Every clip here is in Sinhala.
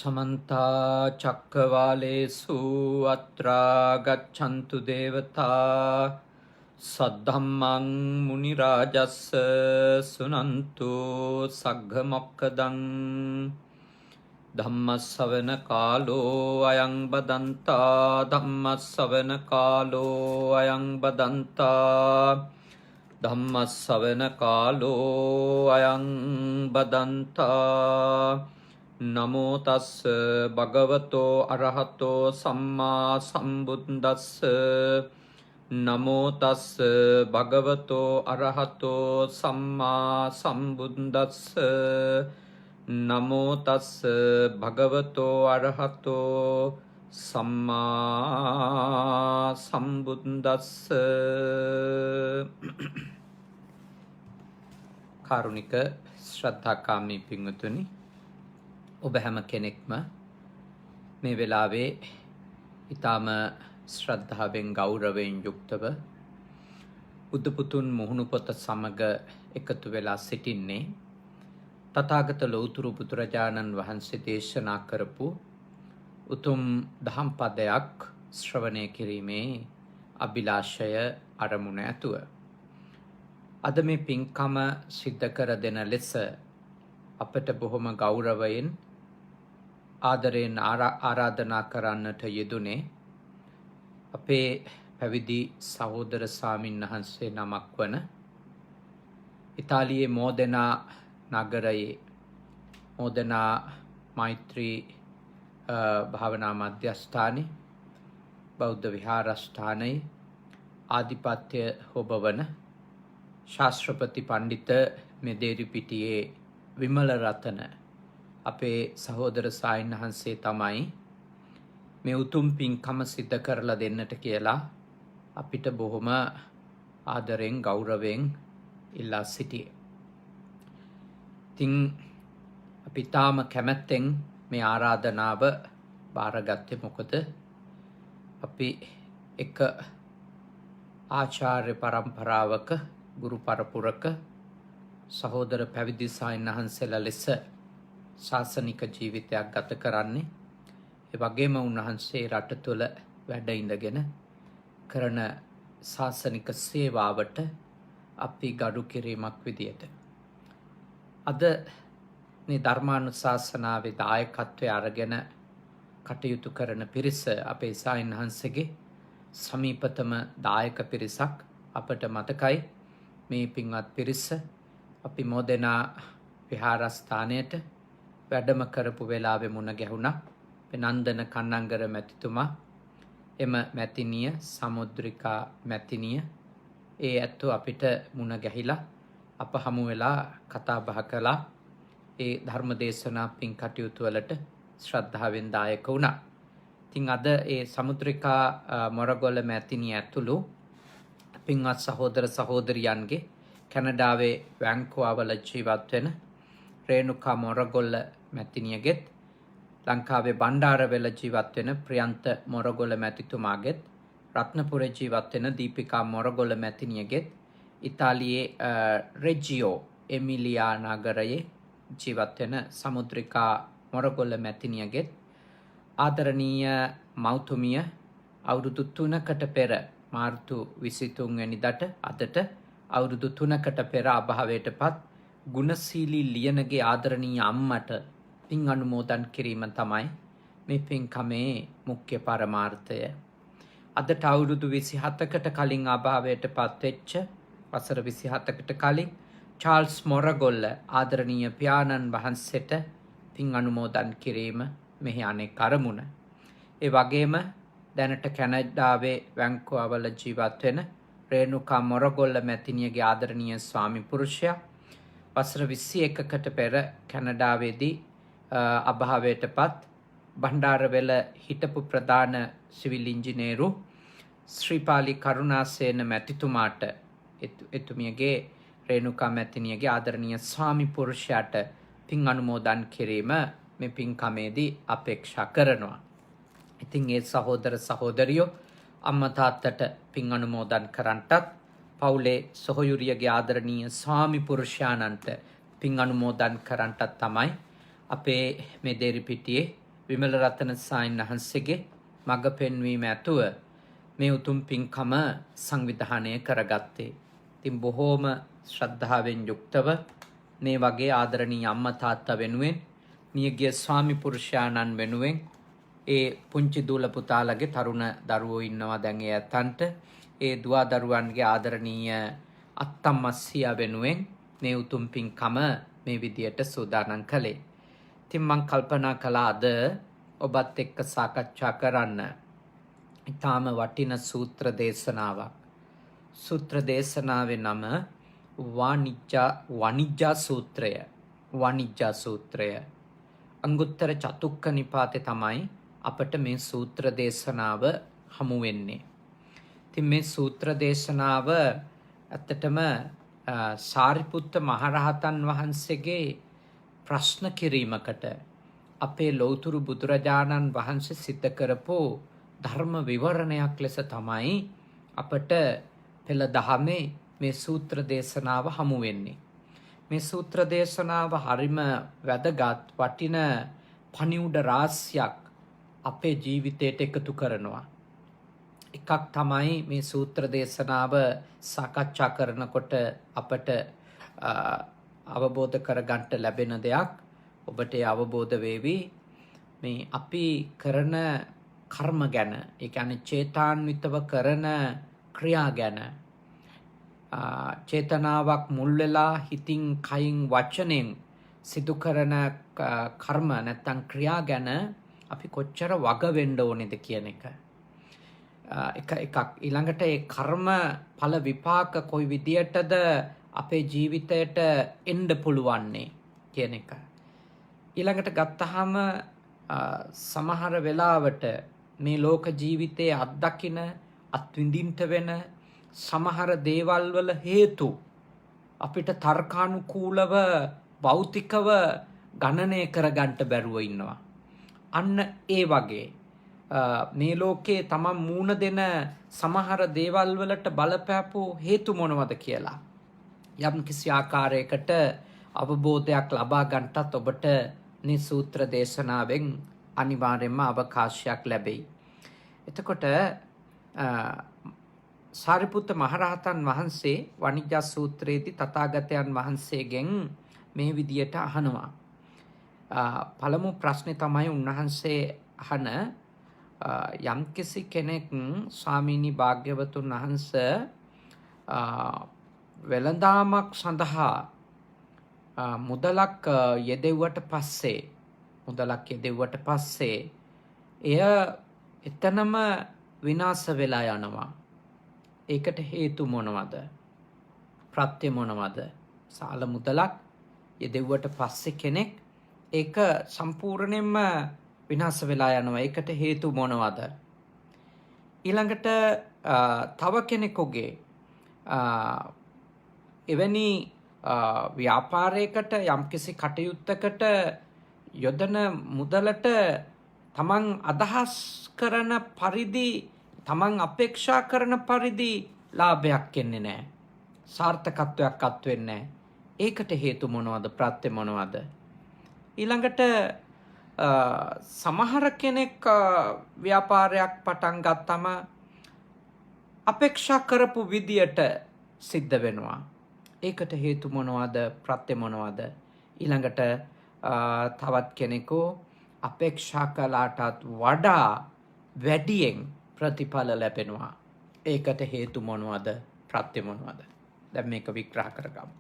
समन्ता चक्रवालेषु अत्रा गच्छन्तु देवता सद्धम्मं मुनिराजस्य सुनन्तु सग्गमोक्खदं धम्मश्रवणकालो अयं बदन्ता धम्मश्रवणकालो अयं बदन्ता धम्मश्रवणकालो अयं बदन्ता नमो तस् भगवतो अरहतो सम्मा सम्बुद्दस्स नमो तस् भगवतो अरहतो सम्मा सम्बुद्दस्स नमो तस् भगवतो अरहतो सम्मा सम्बुद्दस्स කාරුණික ශ්‍රද්ධාකාමී පින්වතුනි, ඔබ හැම කෙනෙක්ම මේ වෙලාවේ ඊටම ශ්‍රද්ධාවෙන් ගෞරවයෙන් යුක්තව බුදු පුතුන් මුහුණු පොත සමග එකතු වෙලා සිටින්නේ තථාගත ලෞතුරු බුදුරජාණන් වහන්සේ දේශනා කරපු උතුම් දහම් පදයක් ශ්‍රවණය කිරීමේ අභිලාෂය අරමුණ ඇතුව අද මේ පින්කම සිද්ධ කර දෙන ලෙස අපට බොහොම ගෞරවයෙන් ආදරයෙන් ආරාධනා කරන්නට යෙදුනේ අපේ පැවිදි සහෝදර ස්වාමීන් වහන්සේ නමක් වන ඉතාලියේ මෝදෙනා නගරයේ මෝදෙනා මෛත්‍රී භාවනා මධ්‍යස්ථානයේ බෞද්ධ විහාරස්ථානයේ ආධිපත්‍ය හොබවන ශාස්ත්‍රපති පණ්ඩිත මෙදේරිපිටියේ විමල රතන අපේ සහෝදර සායින් වහන්සේ තමයි මේ උතුම් පින්කම සිද්ධ කරලා දෙන්නට කියලා අපිට බොහොම ආදරෙන් ගෞරවයෙන් ඉල්ලා සිටියේ. ඉතින් අපි තාම කැමැත්තෙන් මේ ආරාධනාව බාරගත්තේ මොකද අපි එක ආචාර්ය පරම්පරාවක ගුරු පරපුරක සහෝදර පැවිදි සායින් වහන්සේලා ලෙස ශාසනික ජීවිතයක් ගත කරන්නේ. ඒ වගේම උන්වහන්සේ රට තුළ වැඩ ඉඳගෙන කරන ශාසනික සේවාවට අපි ගරු කිරීමක් විදියට අද මේ ධර්මානුශාසනාවේ දායකත්වය අරගෙන කටයුතු කරන පිරිස අපේ සායින් වහන්සේගේ සමීපතම දායක පිරිසක්. අපට මතකයි මේ පින්වත් පිරිස අපි මොදෙනා විහාරස්ථානයට වැඩම කරපු වෙලාවෙ මුණ ගැහුණා. නන්දන කන්නංගර මැතිතුමා, එම මැතිනිය සමුද්‍රිකා මැතිනිය, ඒ ඇත්තෝ අපිට මුණ ගැහිලා අප හමු වෙලා කතා බහ කළා. ඒ ධර්මදේශනා පින් කටයුතු වලට ශ්‍රද්ධාවෙන් දායක වුණා. ඉතින් අද ඒ සමුද්‍රිකා මොරගොල්ල මැතිනිය ඇතුළු පින්වත් සහෝදර සහෝදරියන්ගේ කැනඩාවේ වැන්කුවර්වල ජීවත් වෙන රේණුකා මොරගොල්ල මැතිනියගෙත්, ලංකාවේ බණ්ඩාරවෙල ජීවත් වෙන ප්‍රියන්ත මොරගොල්ල මැතිතුමාගෙත්, රත්නපුර ජීවත් වෙන දීපිකා මොරගොල්ල මැතිනියගෙත්, ඉතාලියේ රෙජියෝ එමිලියා නගරයේ ජීවත් වෙන සමුද්‍රිකා මොරගොල්ල මැතිනියගෙත් ආදරණීය මෞතුමිය අවුරුදු 3කට පෙර මාර්තු 23 වෙනිදාට අදට අවුරුදු 3කට පෙර අභාවයට පත් ගුණශීලී ලියනගේ ආදරණීය අම්මට පින් අනුමෝදන් කිරීම තමයි මේ පින්කමේ මුඛ්‍ය පරමාර්ථය. අදට අවුරුදු 27කට කලින් අභාවයට පත් වෙච්ච වසර 27කට කලින් චාල්ස් මොරගොල්ල ආදරණීය පියාණන් වහන්සේට පින් අනුමෝදන් කිරීම මෙහි අනෙක් අරමුණ. ඒ වගේම දැනට කැනඩාවේ වැන්කුවර්වල ජීවත් වෙන රේණුකා මොරගොල්ල මැතිනියගේ ආදරණීය ස්වාමි පුරුෂයා වසර 21කට පෙර කැනඩාවේදී අභාවයට පත් බණ්ඩාරවෙල හිටපු ප්‍රධාන සිවිල් ඉංජිනේරු ශ්‍රීපාලි කරුණාසේන මැතිතුමාට එතුමියගේ රේණුකා මැතිනියගේ ආදරණීය ස්වාමි පුරුෂයාට පින් අනුමෝදන් කිරීම මේ පින්කමේදී අපේක්ෂා කරනවා. ඉතින් ඒ සහෝදර සහෝදරියෝ අම්මා තාත්තට පින් අනුමෝදන් කරන්නටත් පවුලේ සොහොයුරියගේ ආදරණීය ස්වාමි පුරුෂයාණන්ට පින් අනුමෝදන් කරන්නටත් තමයි අපේ මේ දේරිපිටියේ විමල රතන සායින් වහන්සේගේ මඟ පෙන්වීම ඇතුව මේ උතුම් පින්කම සංවිධානය කරගත්තේ. ඉතින් බොහෝම ශ්‍රද්ධාවෙන් යුක්තව මේ වගේ ආදරණීය අම්මා තාත්තා වෙනුවෙන් නියගිය ස්වාමි පුරුෂයාණන් වෙනුවෙන් ඒ පුංචි දූල පුතාලගේ තරුණ දරුවෝ ඉන්නවා දැන් ඒ ඇතන්ට ඒ දුවා දරුවන්ගේ ආදරණීය අත්තම්මස්සියා වෙනුවෙන් මේ උතුම් පින්කම මේ විදියට සූදානම් කළේ. ඉතින් මං කල්පනා කළා අද ඔබත් එක්ක සාකච්ඡා කරන්න ඊටාම වටින සූත්‍ර දේශනාවක්. සූත්‍ර දේශනාවේ නම වණිජ්ජා සූත්‍රය. වණිජ්ජා සූත්‍රය. අංගුත්තර චතුක්ක නිපාතේ තමයි අපට මේ සූත්‍ර දේශනාව හමු වෙන්නේ. ඉතින් මේ සූත්‍ර දේශනාව ඇත්තටම සාරිපුත්ත මහරහතන් වහන්සේගේ ප්‍රශ්න කිරීමකට අපේ ලෞතුරු බුදුරජාණන් වහන්සේ සිද්ධ කරපු ධර්ම විවරණයක් ලෙස තමයි අපට පෙළ දහමේ මේ සූත්‍ර දේශනාව හමු වෙන්නේ. මේ සූත්‍ර දේශනාව හරිම වැදගත් වටින පණිවුඩ රාශියක් අපේ ජීවිතයට එකතු කරනවා. එකක් තමයි මේ සූත්‍ර දේශනාව සාකච්ඡා කරනකොට අපට අවබෝධ කරගන්න ලැබෙන දෙයක්. ඔබට අවබෝධ වේවි මේ අපි කරන කර්ම ගැන, ඒ කියන්නේ චේතාන්විතව කරන ක්‍රියා ගැන, චේතනාවක් මුල් වෙලා හිතින් කයින් වචනෙන් සිදු කරන කර්ම නැත්නම් ක්‍රියා ගැන අපි කොච්චර වග වෙන්න ඕනේද කියන එක. එකක් ඊළඟට ඒ කර්ම ඵල විපාක කොයි විදියටද අපේ ජීවිතයට එන්න පුළුවන්නේ කියන එක. ඊළඟට ගත්තාම සමහර වෙලාවට මේ ලෝක ජීවිතයේ අත්දකින අත්විඳින්ට වෙන සමහර දේවල් වල හේතු අපිට තර්කානුකූලව භෞතිකව ගණනය කරගන්න බැරුව ඉන්නවා. අන්න ඒ වගේ මේ ලෝකේ තමන් මූණ දෙන සමහර දේවල් වලට බලපෑපු හේතු මොනවද කියලා යම් කිසි ආකාරයකට අවබෝධයක් ලබා ගන්නටත් ඔබට මේ සූත්‍ර දේශනාවෙන් අනිවාර්යයෙන්ම අවකාශයක් ලැබෙයි. එතකොට සාරිපුත්ත මහරහතන් වහන්සේ වණිජ්ජා සූත්‍රයේදී තථාගතයන් වහන්සේගෙන් මේ විදියට අහනවා. පළමු ප්‍රශ්නේ තමයි උන්වහන්සේ අහන යම්කිසි කෙනෙක් ස්වාමීනි භාග්‍යවතුන් වහන්සේ වෙළඳාමක් සඳහා මුදලක් යෙදෙව්වට පස්සේ එය එතනම විනාශ වෙලා යනවා. ඒකට හේතු මොනවද? ප්‍රත්‍ය මොනවද? සාල මුදලක් යෙදෙව්වට පස්සේ කෙනෙක් ඒක සම්පූර්ණයෙන්ම විනාශ වෙලා යනවා. ඒකට හේතු මොනවද? ඊළඟට තව කෙනෙකුගේ එවැනි ව්‍යාපාරයකට යම්කිසි කටයුත්තකට යොදන මුදලට තමන් අදහස් කරන පරිදි, තමන් අපේක්ෂා කරන පරිදි ලාභයක් එන්නේ නැහැ. සාර්ථකත්වයක් අත් වෙන්නේ නැහැ. ඒකට හේතු මොනවද? ප්‍රත්‍ය මොනවද? ඊළඟට සමහර කෙනෙක් ව්‍යාපාරයක් පටන් ගත්තම අපේක්ෂා කරපු විදියට සිද්ධ වෙනවා. ඒකට හේතු මොනවද? ප්‍රත්‍ය මොනවද? ඊළඟට තවත් කෙනෙකු අපේක්ෂා කළාටත් වඩා වැඩියෙන් ප්‍රතිඵල ලැබෙනවා. ඒකට හේතු මොනවද? ප්‍රත්‍ය මොනවද? දැන් මේක විග්‍රහ කරගමු.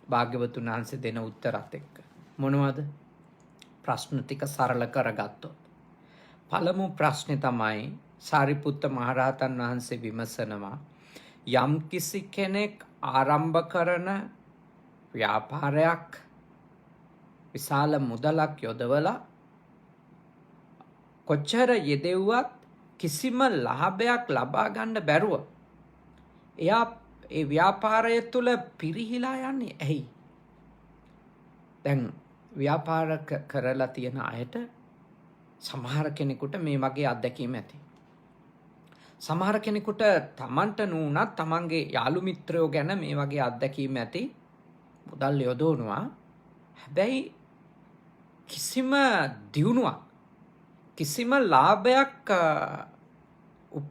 භාග්‍යවතුන් වහන්සේ දෙන උත්තරات එක්ක. මොනවද? ප්‍රශ්න ටික සරල කරගත්තොත්. පළමු ප්‍රශ්නේ තමයි සාරිපුත්ත මහරහතන් වහන්සේ විමසනවා යම්කිසි කෙනෙක් ආරම්භ කරන ව්‍යාපාරයක් විශාල මුදලක් යොදවලා කොච්චර යෙදෙව්වත් කිසිම ලාභයක් ලබා ගන්න බැරුව එයා ඒ ව්‍යාපාරය තුළ පිරිහිලා යන්නේ ඇයි? දැන් ව්‍යාපාර කරලා තියෙන අයට සමහර කෙනෙකුට මේ වගේ අත්දැකීම් ඇති. සමහර කෙනෙකුට තමන්ට නුනත් තමන්ගේ යාළු මිත්‍රයෝ ගැන මේ වගේ අත්දැකීම් ඇති. මුදල් යොදවනවා. හැබැයි කිසිම දියුණුවක් කිසිම ලාභයක්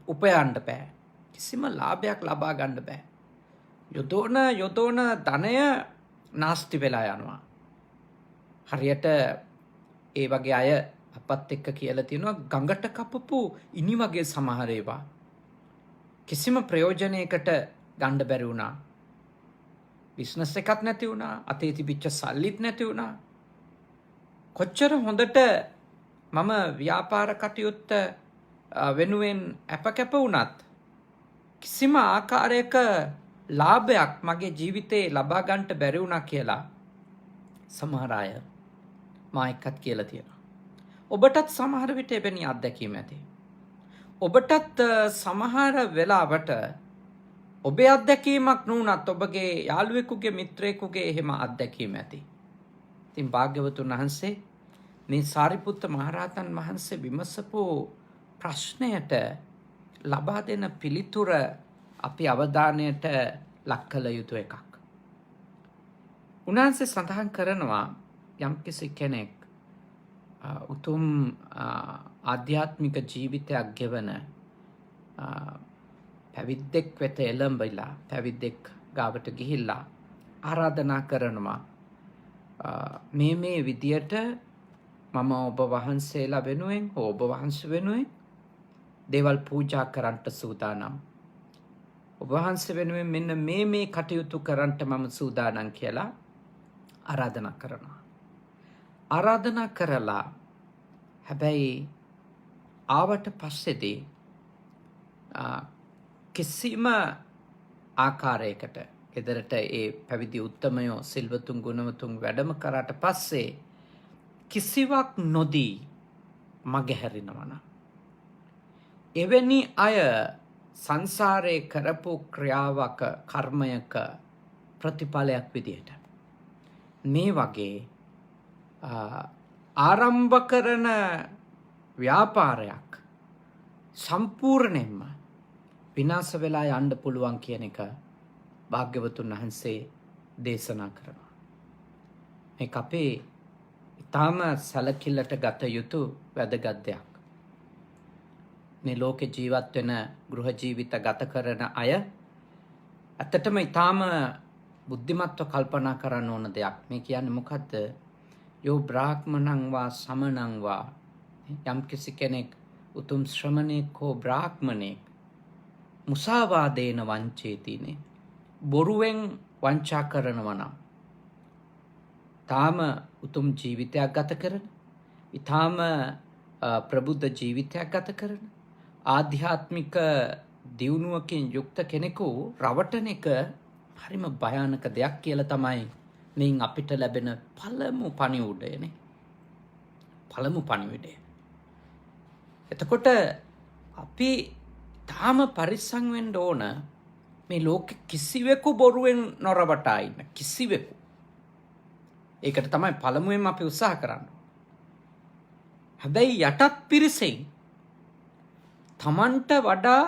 උපයන්න බෑ. කිසිම ලාභයක් ලබා ගන්න බෑ. යොදවන ධනය නාස්ති වෙලා යනවා. හරියට ඒ වගේ අය අපත් එක්ක කියලා තියෙනවා ගඟට කපපු ඉනි වගේ සමහර ඒවා. කිසිම ප්‍රයෝජනයකට ගන්න බැරි වුණා. බිස්නස් එකක් නැති වුණා. අතේ තිබිච්ච සල්ලිත් නැති වුණා. කොච්චර හොඳට මම ව්‍යාපාර කටයුත්ත වෙනුවෙන් අපකැප වුණත් කිසිම ආකාරයක ලාභයක් මගේ ජීවිතේ ලබා ගන්නට බැරි වුණා කියලා සමහර අය මා එක්කත් කියලා තියෙනවා. ඔබටත් සමහර විට එවැනි අත්දැකීම් ඇති. ඔබටත් සමහර වෙලාවට ඔබේ අත්දැකීමක් නුනත් ඔබගේ යාළුවෙකුගේ මිත්‍රයෙකුගේ එහෙම අත්දැකීම් ඇති. ඉතින් භාග්‍යවතුන් වහන්සේ මේ සාරිපුත්ත මහරහතන් වහන්සේ විමසපු ප්‍රශ්නයට ලබා දෙන පිළිතුර අපි අවධානයට ලක් කළ යුතු එකක්. උන්වහන්සේ සඳහන් කරනවා යම්කිසි කෙනෙක් උතුම් ආධ්‍යාත්මික ජීවිතයක් ගෙවන පැවිද්දෙක් වෙත එළඹිලා පැවිද්දෙක් ගාවට ගිහිල්ලා ආරාධනා කරනවා මේ විදියට මම ඔබ වහන්සේලා වෙනුවෙන් ඔබ වහන්සේ වෙනුවෙන් දේවල් පූජා කරන්නට සූදානම්. ඔබ වහන්සේ වෙනුවෙන් මෙන්න මේ කටයුතු කරන්නට මම සූදානම් කියලා ආරාධනා කරනවා. ආරාධනා කරලා හැබැයි ආවට පස්සේදී කිසිම ආකාරයකට ගෙදරට ඒ පැවිදි උත්තමයෝ සිල්වතුන් ගුණවතුන් වැඩම කරාට පස්සේ කිසිවක් නොදී මගහැරෙනවා නම් එවැනි අය සංසාරේ කරපු ක්‍රියාවක කර්මයක ප්‍රතිඵලයක් විදියට මේ වගේ ආරම්භ කරන ව්‍යාපාරයක් සම්පූර්ණයෙන්ම විනාශ වෙලා යන්න පුළුවන් කියන එක භාග්‍යවතුන් වහන්සේ දේශනා කරනවා. මේක අපේ ඊටාම සැලකිල්ලට ගත යුතු වැදගත් දෙයක්. මේ ලෝකේ ජීවත් වෙන ගෘහ ජීවිත ගත කරන අය ඇත්තටම ඊටාම බුද්ධිමත්ව කල්පනා කරන්න ඕන දෙයක්. මේ කියන්නේ මොකද්ද? යෝ බ්‍රාහ්මණං වා සමණං වා යම් කිසි කෙනෙක් උතුම් ශ්‍රමණෙක් හෝ බ්‍රාහ්මණෙක් මුසාවාදේන වංචේතිනේ බොරුවෙන් වංචා කරනවා නම් තාම උතුම් ජීවිතයක් ගත කරන ඊටාම ප්‍රබුද්ධ ජීවිතයක් ගත කරන ආධ්‍යාත්මික දියුණුවකින් යුක්ත කෙනෙකු රවටන එක හරිම භයානක දෙයක් කියලා තමයි මෙයින් අපිට ලැබෙන පළමු පණිවුඩයනේ. පළමු පණිවිඩය. එතකොට අපි තාම පරිස්සම් වෙන්න ඕන මේ ලෝකෙ කිසිවෙකු බොරුවෙන් නොරවටා ඉන්න කිසිවෙකු. ඒකට තමයි පළමුවෙන්ම අපි උත්සාහ කරන්න. හැබැයි යටත් පිරිසෙන් තමන්ට වඩා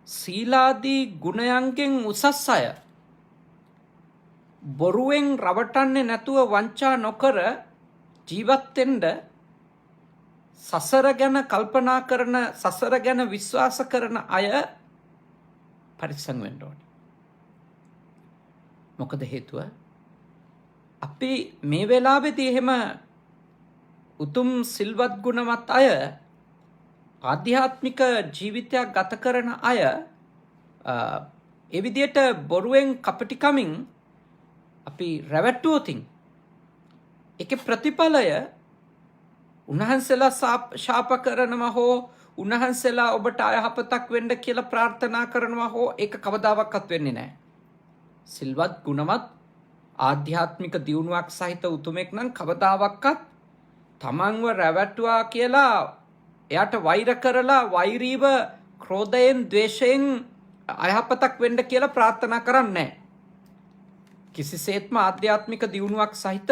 සීලාදී ගුණයන්ගෙන් උසස් අය බොරුවෙන් රවටන්නේ නැතුව වංචා නොකර ජීවත් වෙන්න සසර ගැන කල්පනා කරන සසර ගැන විශ්වාස කරන අය පරිස්සම් වෙන්න ඕනේ. මොකද හේතුව අපි මේ වෙලාවේදී එහෙම උතුම් සිල්වත් ගුණවත් අය ආධ්‍යාත්මික ජීවිතයක් ගත කරන අය ඒ විදිහට බොරුවෙන් කපටිකමින් අපි රැවටුවොතින් ඒකේ ප්‍රතිඵලය උන්වහන්සේලා ශාප කරනවා හෝ උන්වහන්සේලා ඔබට අයහපතක් වෙන්න කියලා ප්‍රාර්ථනා කරනවා හෝ ඒක කවදාවත් වෙන්නේ නැහැ. සිල්වත් ගුණවත් ආධ්‍යාත්මික දියුණුවක් සහිත උතුමෙක් නම් කවදාවත් තමන්ව රැවටුවා කියලා එයාට වෛර කරලා වෛරීව ක්‍රෝධයෙන් ද්වේෂයෙන් අයහපතක් වෙන්න කියලා ප්‍රාර්ථනා කරන්නේ නැහැ. කිසිසේත්ම ආධ්‍යාත්මික දියුණුවක් සහිත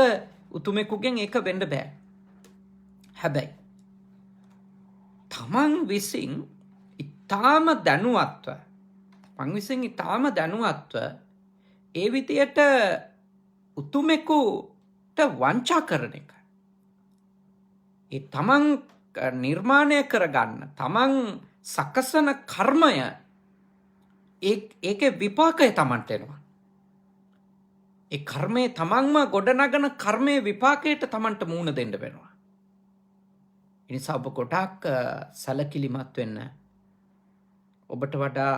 උතුමෙකුගෙන් ඒක වෙන්න බෑ. හැබැයි තමන් විසින් ඊටාම දැනුවත්ව ඒ විදියට උතුමෙකුට වංචා කරන එක. ඒ තමන් නිර්මාණය කරගන්න තමන් සකසන කර්මය ඒකේ විපාකය තමන්ට එනවා. ඒ කර්මය තමන්ම ගොඩනගන කර්මයේ විපාකයට තමන්ට මූණ දෙන්න වෙනවා. ඒ නිසා ඔබ ගොඩාක් සැලකිලිමත් වෙන්න. ඔබට වඩා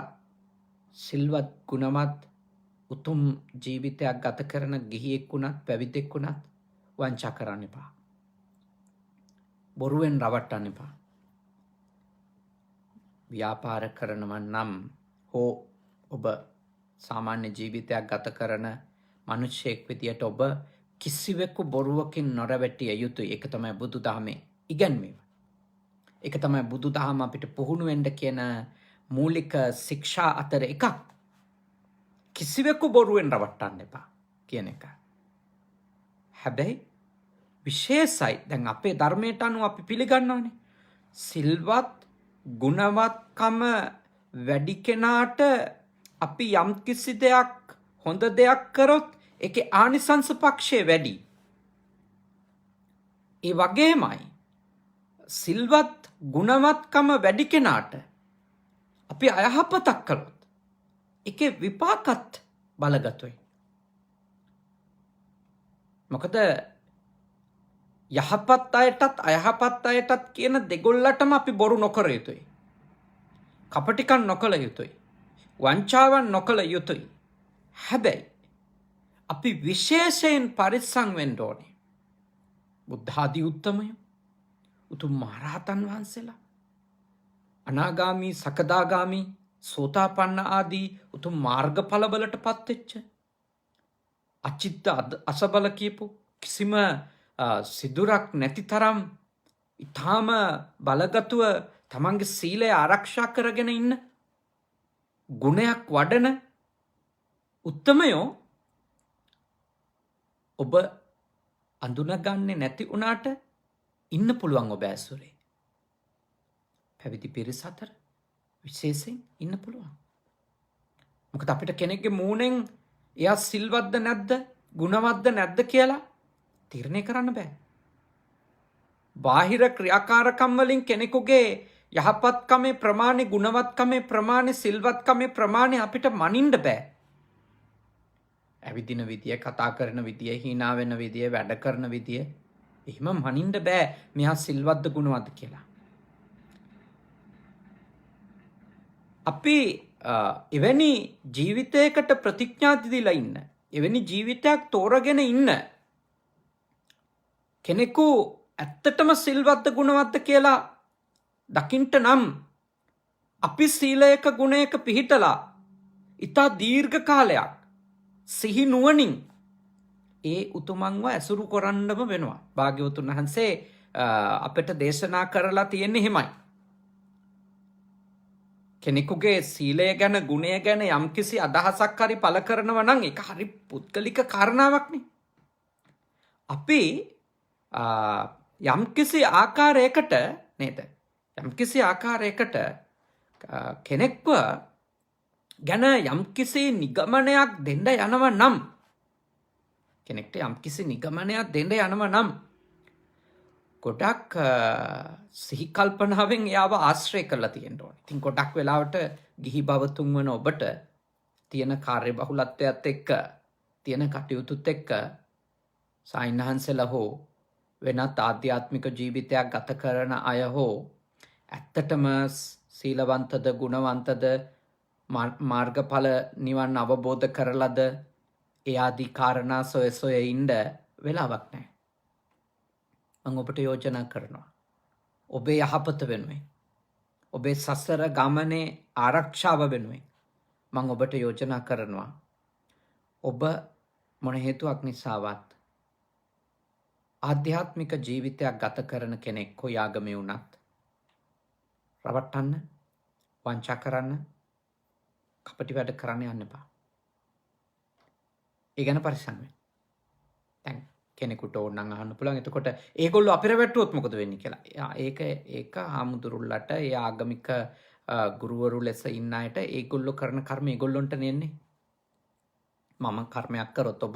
සිල්වත් ගුණවත් උතුම් ජීවිතයක් ගත කරන ගිහියෙක් වුණත් පැවිද්දෙක් වුණත් වංචා කරන්න එපා. බොරුවෙන් රවට්ටන්න එපා. ව්‍යාපාර කරනවා නම් හෝ ඔබ සාමාන්‍ය ජීවිතයක් ගත කරන මනුෂ්‍යයෙක් විදියට ඔබ කිසිවෙකු බොරුවකින් නොරවැටිය යුතුයි. ඒක තමයි බුදුදහමේ ඉගැන්වීම. ඒක තමයි බුදුදහම අපිට පුහුණු වෙන්න කියන මූලික ශික්ෂා අතර එකක්. කිසිවෙකු බොරුවෙන් රවට්ටන්න එපා කියන එක. හැබැයි විශේෂයි දැන් අපේ ධර්මයට අනුව අපි පිළිගන්නවානේ. සිල්වත් ගුණවත්කම වැඩි කෙනාට අපි යම් කිසි දෙයක් හොඳ දෙයක් කරොත් ඒකේ ආනිසංස පක්ෂය වැඩි. ඒ වගේමයි සිල්වත් ගුණවත්කම වැඩි කෙනාට අපි අයහපතක් කළොත් ඒකේ විපාකත් බලගතුයි. මොකද යහපත් අයටත් අයහපත් අයටත් කියන දෙගොල්ලටම අපි බොරු නොකර යුතුයි. කපටිකම් නොකළ යුතුයි. වංචාවන් නොකළ යුතුයි. හැබැයි අපි විශේෂයෙන් පරිස්සම් වෙන්න ඕනේ. බුද්ධ ආදී උත්තමයෝ, උතුම් මහරහතන් වහන්සේලා, අනාගාමී, සකදාගාමී, සෝතාපන්න ආදී උතුම් මාර්ගඵලවලට පත්වෙච්ච අචිත්ත අසබල කියපු කිසිම සිදුරක් නැති තරම් ඊටාම බලගතුව තමන්ගේ සීලය ආරක්ෂා කරගෙන ඉන්න ගුණයක් වඩන උත්තමයෝ ඔබ අඳුනගන්නේ නැති වුණාට ඉන්න පුළුවන් ඔබ ඇසුරේ. පැවිදි පිරිස අතර විශේෂයෙන් ඉන්න පුළුවන්. මොකද අපිට කෙනෙක්ගේ මූණෙන් එයා සිල්වත්ද නැද්ද, ගුණවත්ද නැද්ද කියලා තීරණය කරන්න බෑ. බාහිර ක්‍රියාකාරකම් වලින් කෙනෙකුගේ යහපත්කමේ ප්‍රමාණය, ගුණවත්කමේ ප්‍රමාණය, සිල්වත්කමේ ප්‍රමාණය අපිට මනින්න බෑ. ඇවිදින විදිය, කතා කරන විදිය, hina වෙන විදිය, වැඩ කරන විදිය එහෙම මනින්න බෑ මෙයා සිල්වත්ද ගුණවත්ද කියලා. අපි එවැනි ජීවිතයකට ප්‍රතිඥා දීලා ඉන්න, එවැනි ජීවිතයක් තෝරගෙන ඉන්න කෙනෙකු ඇත්තටම සිල්වත්ද ගුණවත්ද කියලා දකින්ට නම් අපි සීලයක ගුණයක පිහිටලා ඉතා දීර්ඝ කාලයක් සිහි නුවණින් ඒ උතුමන්ව ඇසුරු කරන්නම වෙනවා. භාග්‍යවතුන් වහන්සේ අපට දේශනා කරලා තියෙන්නේ එහෙමයි. කෙනෙකුගේ සීලය ගැන, ගුණය ගැන යම්කිසි අදහසක් හරි පළ කරනවා නම් ඒක හරි පුද්ගලික කාරණාවක්නේ. අපි යම්කිසි ආකාරයකට නේද? යම්කිසි ආකාරයකට කෙනෙක්ව ගැන යම්කිසි නිගමනයක් දෙන්න යනවා නම්, කෙනෙක්ට යම්කිසි නිගමනයක් දෙන්න යනවා නම් ගොඩක් සිහි කල්පනාවෙන් එයාව ආශ්‍රය කරලා තියෙන්න ඕනේ. ඉතින් ගොඩක් වෙලාවට ගිහි බවතුන් වන ඔබට තියෙන කාර්ය බහුලත්වයත් එක්ක, තියෙන කටයුතුත් එක්ක සායින්හන්සලා හෝ වෙනත් ආධ්‍යාත්මික ජීවිතයක් ගත කරන අය හෝ ඇත්තටම සීලවන්තද, ගුණවන්තද, මාර්ගඵල නිවන් අවබෝධ කරලද ඒ ආදී කාරණා සොය ඉන්න වෙලාවක් නැහැ. මම ඔබට යෝජනා කරනවා, ඔබේ යහපත වෙනුවෙන්, ඔබේ සසර ගමනේ ආරක්ෂාව වෙනුවෙන් මම ඔබට යෝජනා කරනවා, ඔබ මොන හේතුවක් නිසාවත් ආධ්‍යාත්මික ජීවිතයක් ගත කරන කෙනෙක් කොයි ආගමේ වුණත් රවට්ටන්න, වංචා කරන්න, කපටි වැඩ කරන්න යන්න එපා. ඒ ගැන පරිස්සම් වෙන්න. දැන් කෙනෙකුට ඕනනම් අහන්න පුළුවන් එතකොට ඒගොල්ලෝ අපිර වැටුවොත් මොකද වෙන්නේ කියලා. ඒක හාමුදුරුල්ලට, ඒ ආගමික ගුරුවරු ලෙස ඉන්න අයට ඒගොල්ලෝ කරන කර්ම ඒගොල්ලොන්ට නෙන්නේ. මම කර්මයක් කරොත්, ඔබ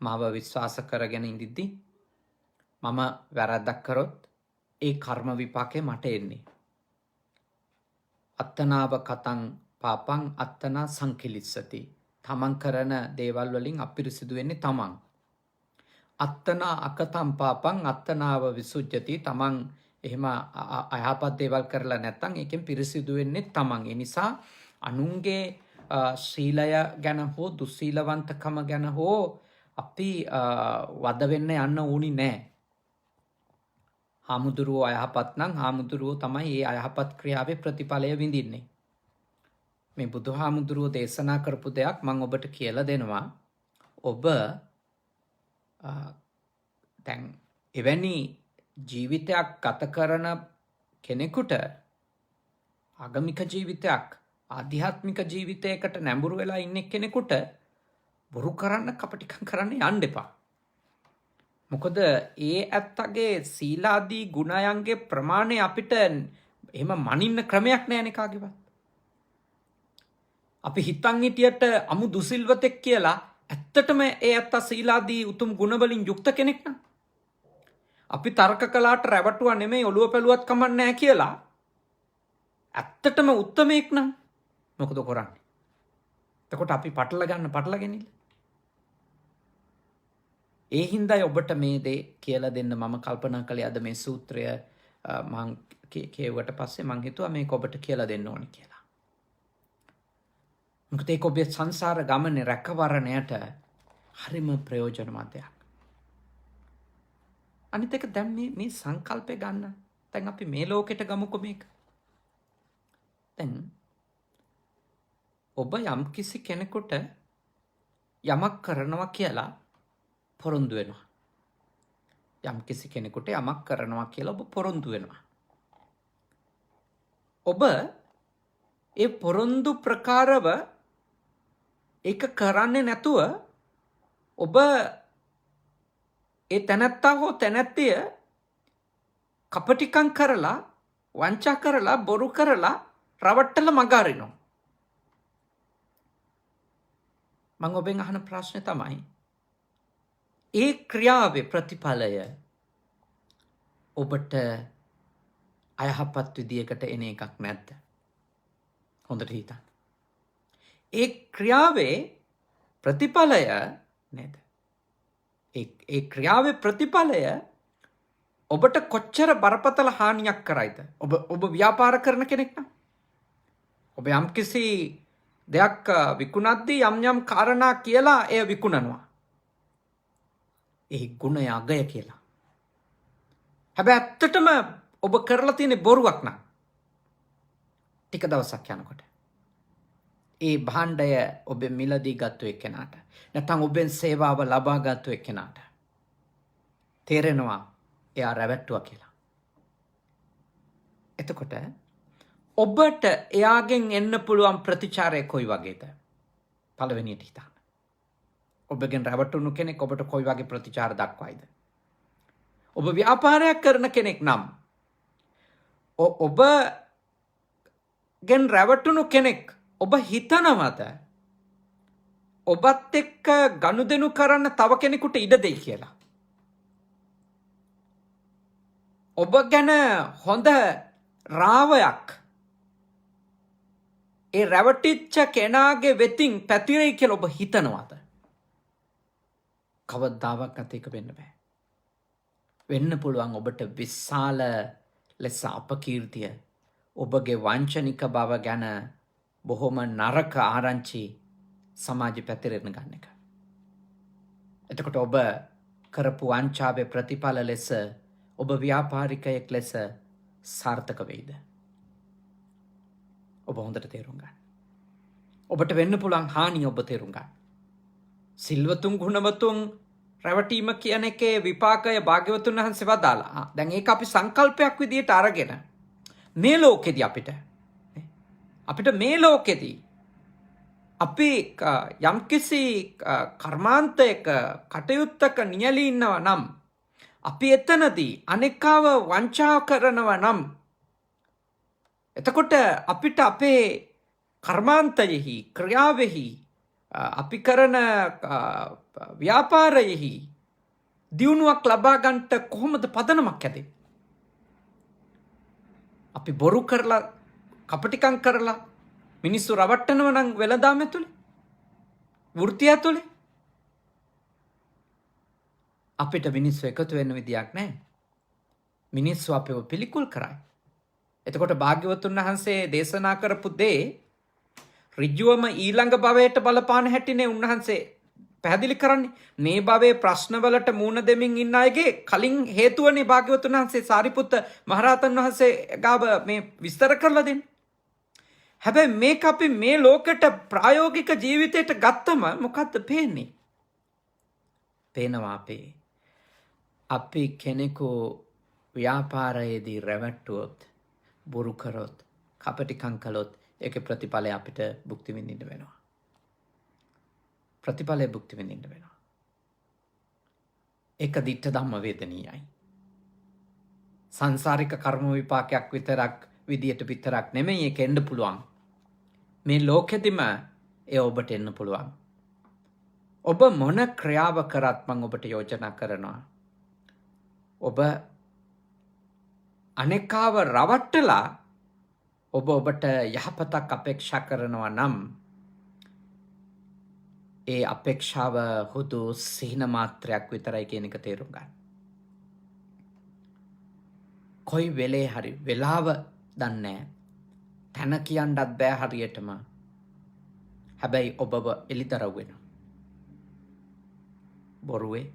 මාව විශ්වාස කරගෙන ඉඳිද්දි මම වැරද්දක් කරොත් ඒ කර්ම විපාකේ මට එන්නේ. අත්තනාව කතං පාපං අත්තනා සංකිලිස්සති. තමන් කරන දේවල් වලින් අපිරිසිදු වෙන්නේ තමන්. අත්තනා අකතම් පාපං අත්තනාව විසුජ්ජති. තමන් එහෙම අයහපත් දේවල් කරලා නැත්නම් ඒකෙන් පිරිසිදු වෙන්නේ තමන්. ඒ නිසා අනුන්ගේ ශීලය ගැන හෝ දුස්සීලවන්තකම ගැන හෝ අපි වද වෙන්න යන්න ඕනි නෑ. හාමුදුරුවෝ අයහපත් නම් හාමුදුරුවෝ තමයි ඒ අයහපත් ක්‍රියාවේ ප්‍රතිඵලය විඳින්නේ. මේ බුදුහාමුදුරුවෝ දේශනා කරපු දෙයක් මම ඔබට කියලා දෙනවා. ඔබ දැන් එවැනි ජීවිතයක් ගත කරන කෙනෙකුට ආගමික ජීවිතයක් ආධ්‍යාත්මික ජීවිතයකට නැඹුරු වෙලා ඉන්න කෙනෙකුට බොරු කරන්න කපටිකම් කරන්න යන්න එපා. මොකද ඒ ඇත්තගේ සීලාදී ගුණයන්ගේ ප්‍රමාණය අපිට එහෙම මනින්න ක්‍රමයක් නෑනේ කාගේවත්. අපි හිතන් හිටියට අමු දුසිල්වතෙක් කියලා ඇත්තටම ඒ ඇත්ත සීලාදී උතුම් ගුණ වලින් යුක්ත කෙනෙක් නම් අපි තර්ක කළාට රැවටුවා නෙමෙයි ඔළුව පැලුවත් කමක් නැහැ කියලා ඇත්තටම උත්තමයෙක් නම් මොකද කරන්නේ? එතකොට අපි පටලගෙන ඉන්න. ඒ හින්දායි ඔබට මේ දේ කියලා දෙන්න මම කල්පනා කළේ අද මේ සූත්‍රය මම කියුවට පස්සේ මම හිතුවා මේක ඔබට කියලා දෙන්න ඕනි කියලා. මොකද ඒක ඔබේ සංසාර ගමනේ රැකවරණයට හරිම ප්‍රයෝජනවත් දෙයක්. අනිත් එක දැන් මේ සංකල්පය ගන්න. දැන් අපි මේ ලෝකෙට ගමුකෝ මේක. දැන් ඔබ යම් කිසි කෙනෙකුට යමක් කරනවා කියලා පොරොන්දු වෙනවා. යම් කිසි කෙනෙකුට යමක් කරනවා කියලා ඔබ පොරොන්දු වෙනවා. ඔබ ඒ පොරොන්දු ප්‍රකාරව ඒක කරන්නේ නැතුව ඔබ ඒ තැනැත්තා හෝ තැනැත්තිය කපටිකම් කරලා වංචා කරලා බොරු කරලා රවට්ටලා මග අරිනවා. මම ඔබෙන් අහන ප්‍රශ්නේ තමයි ඒ ක්‍රියාවේ ප්‍රතිඵලය ඔබට අයහපත් විදියකට එන එකක් නැද්ද? හොඳට හිතන්න. ඒ ක්‍රියාවේ ප්‍රතිඵලය නේද? ඒ ක්‍රියාවේ ප්‍රතිඵලය ඔබට කොච්චර බරපතල හානියක් කරයිද? ඔබ ව්‍යාපාර කරන කෙනෙක් නම් ඔබ යම්කිසි දෙයක් විකුණද්දී යම් කාරණා කියලා එය විකුණනවා. ඒ ගුණය අගය කියලා. හැබැයි ඇත්තටම ඔබ කරලා තියෙන බොරුවක් නම් ටික දවසක් යනකොට ඒ භාණ්ඩය ඔබ මිලදී ගත්තු එක්කෙනාට නැත්නම් ඔබෙන් සේවාව ලබා ගත්තු එක්කෙනාට තේරෙනවා එයා රැවට්ටුවා කියලා. එතකොට ඔබට එයාගෙන් එන්න පුළුවන් ප්‍රතිචාරය කොයි වගේද? පළවෙනියට හිතන්න. ඔබගෙන් රැවටුණු කෙනෙක් ඔබට කොයි වගේ ප්‍රතිචාර දක්වයිද? ඔබ ව්‍යාපාරයක් කරන කෙනෙක් නම් ඔබගෙන් රැවටුණු කෙනෙක් ඔබ හිතනවද ඔබත් එක්ක ගනුදෙනු කරන්න තව කෙනෙකුට ඉඩ දෙයි කියලා? ඔබ ගැන හොඳ රාවයක් ඒ රැවටිච්ච කෙනාගේ වෙතින් පැතිරෙයි කියලා ඔබ හිතනවද? කවදාවත් ඒක වෙන්න බෑ. වෙන්න පුළුවන් ඔබට විශාල ලෙස අපකීර්තිය ඔබගේ වංචනික බව ගැන බොහොම නරක ආරංචි සමාජෙ පැතිරෙන්න ගන්න එක. එතකොට ඔබ කරපු වංචාවේ ප්‍රතිඵල ලෙස ඔබ ව්‍යාපාරිකයෙක් ලෙස සාර්ථක වෙයිද? ඔබ හොඳට තේරුම් ගන්න. ඔබට වෙන්න පුළුවන් හානිය ඔබ තේරුම් ගන්න. සිල්වතුන් ගුණවතුන් රැවටීම කියන එකේ විපාකය භාග්‍යවතුන් වහන්සේ වදාලා. දැන් ඒක අපි සංකල්පයක් විදියට අරගෙන මේ ලෝකෙදී අපිට මේ ලෝකෙදී අපි යම්කිසි කර්මාන්තයක කටයුත්තක නියැලී ඉන්නවා නම් අපි එතනදී අනෙකාව වංචා කරනවා නම් එතකොට අපිට අපේ කර්මාන්තයෙහි ක්‍රියාවෙහි අපි කරන ව්‍යාපාරයෙහි දියුණුවක් ලබා ගන්නට කොහොමද පදනමක් ඇති? අපි බොරු කරලා කපටිකම් කරලා මිනිස්සු රවට්ටනවා නම් වෙළඳාම ඇතුලේ වෘත්තිය ඇතුලේ අපිට මිනිස්සු එකතු වෙන්න විදියක් නැහැ. මිනිස්සු අපිව පිළිකුල් කරයි. එතකොට භාග්‍යවතුන් වහන්සේ දේශනා කරපු දේ ඍජුවම ඊළඟ භවයට බලපාන හැටිනේ උන්වහන්සේ පැහැදිලි කරන්නේ. මේ භවයේ ප්‍රශ්නවලට මූණ දෙමින් ඉන්න අයගේ කලින් හේතුවනේ භාග්‍යවතුන් වහන්සේ සාරිපුත්ත මහරහතන් වහන්සේ ගාව මේ විස්තර කරලා දෙන්නේ. හැබැයි මේක අපි මේ ලෝකෙට ප්‍රායෝගික ජීවිතයට ගත්තම මොකද්ද පේන්නේ? පේනවා අපි කෙනෙකු ව්‍යාපාරයේදී රැවට්ටුවොත්, බොරු කරොත්, කපටිකම් කළොත් ඒකේ ප්‍රතිඵලය අපිට භුක්ති විඳින්න වෙනවා. ප්‍රතිඵලය භුක්ති විඳින්න වෙනවා. ඒක දිට්ඨ ධම්ම වේදනීයයි. සංසාරික කර්ම විපාකයක් විතරක් නෙමෙයි ඒක එන්න පුළුවන්. මේ ලෝකෙදිම ඒ ඔබට එන්න පුළුවන්. ඔබ මොන ක්‍රියාව කරත් මම ඔබට යෝජනා කරනවා. ඔබ අනේකාව රවට්ටලා ඔබට යහපතක් අපේක්ෂා කරනවා නම් ඒ අපේක්ෂාව හුදු සිහින මාත්‍රයක් විතරයි කියන එක තේරුම් ගන්න. කොයි වෙලේ හරි වෙලාව දන්නේ තැන කියන්නත් බෑ හරියටම. හැබැයි ඔබව එලිදරව් වෙනවා. බොරුවේ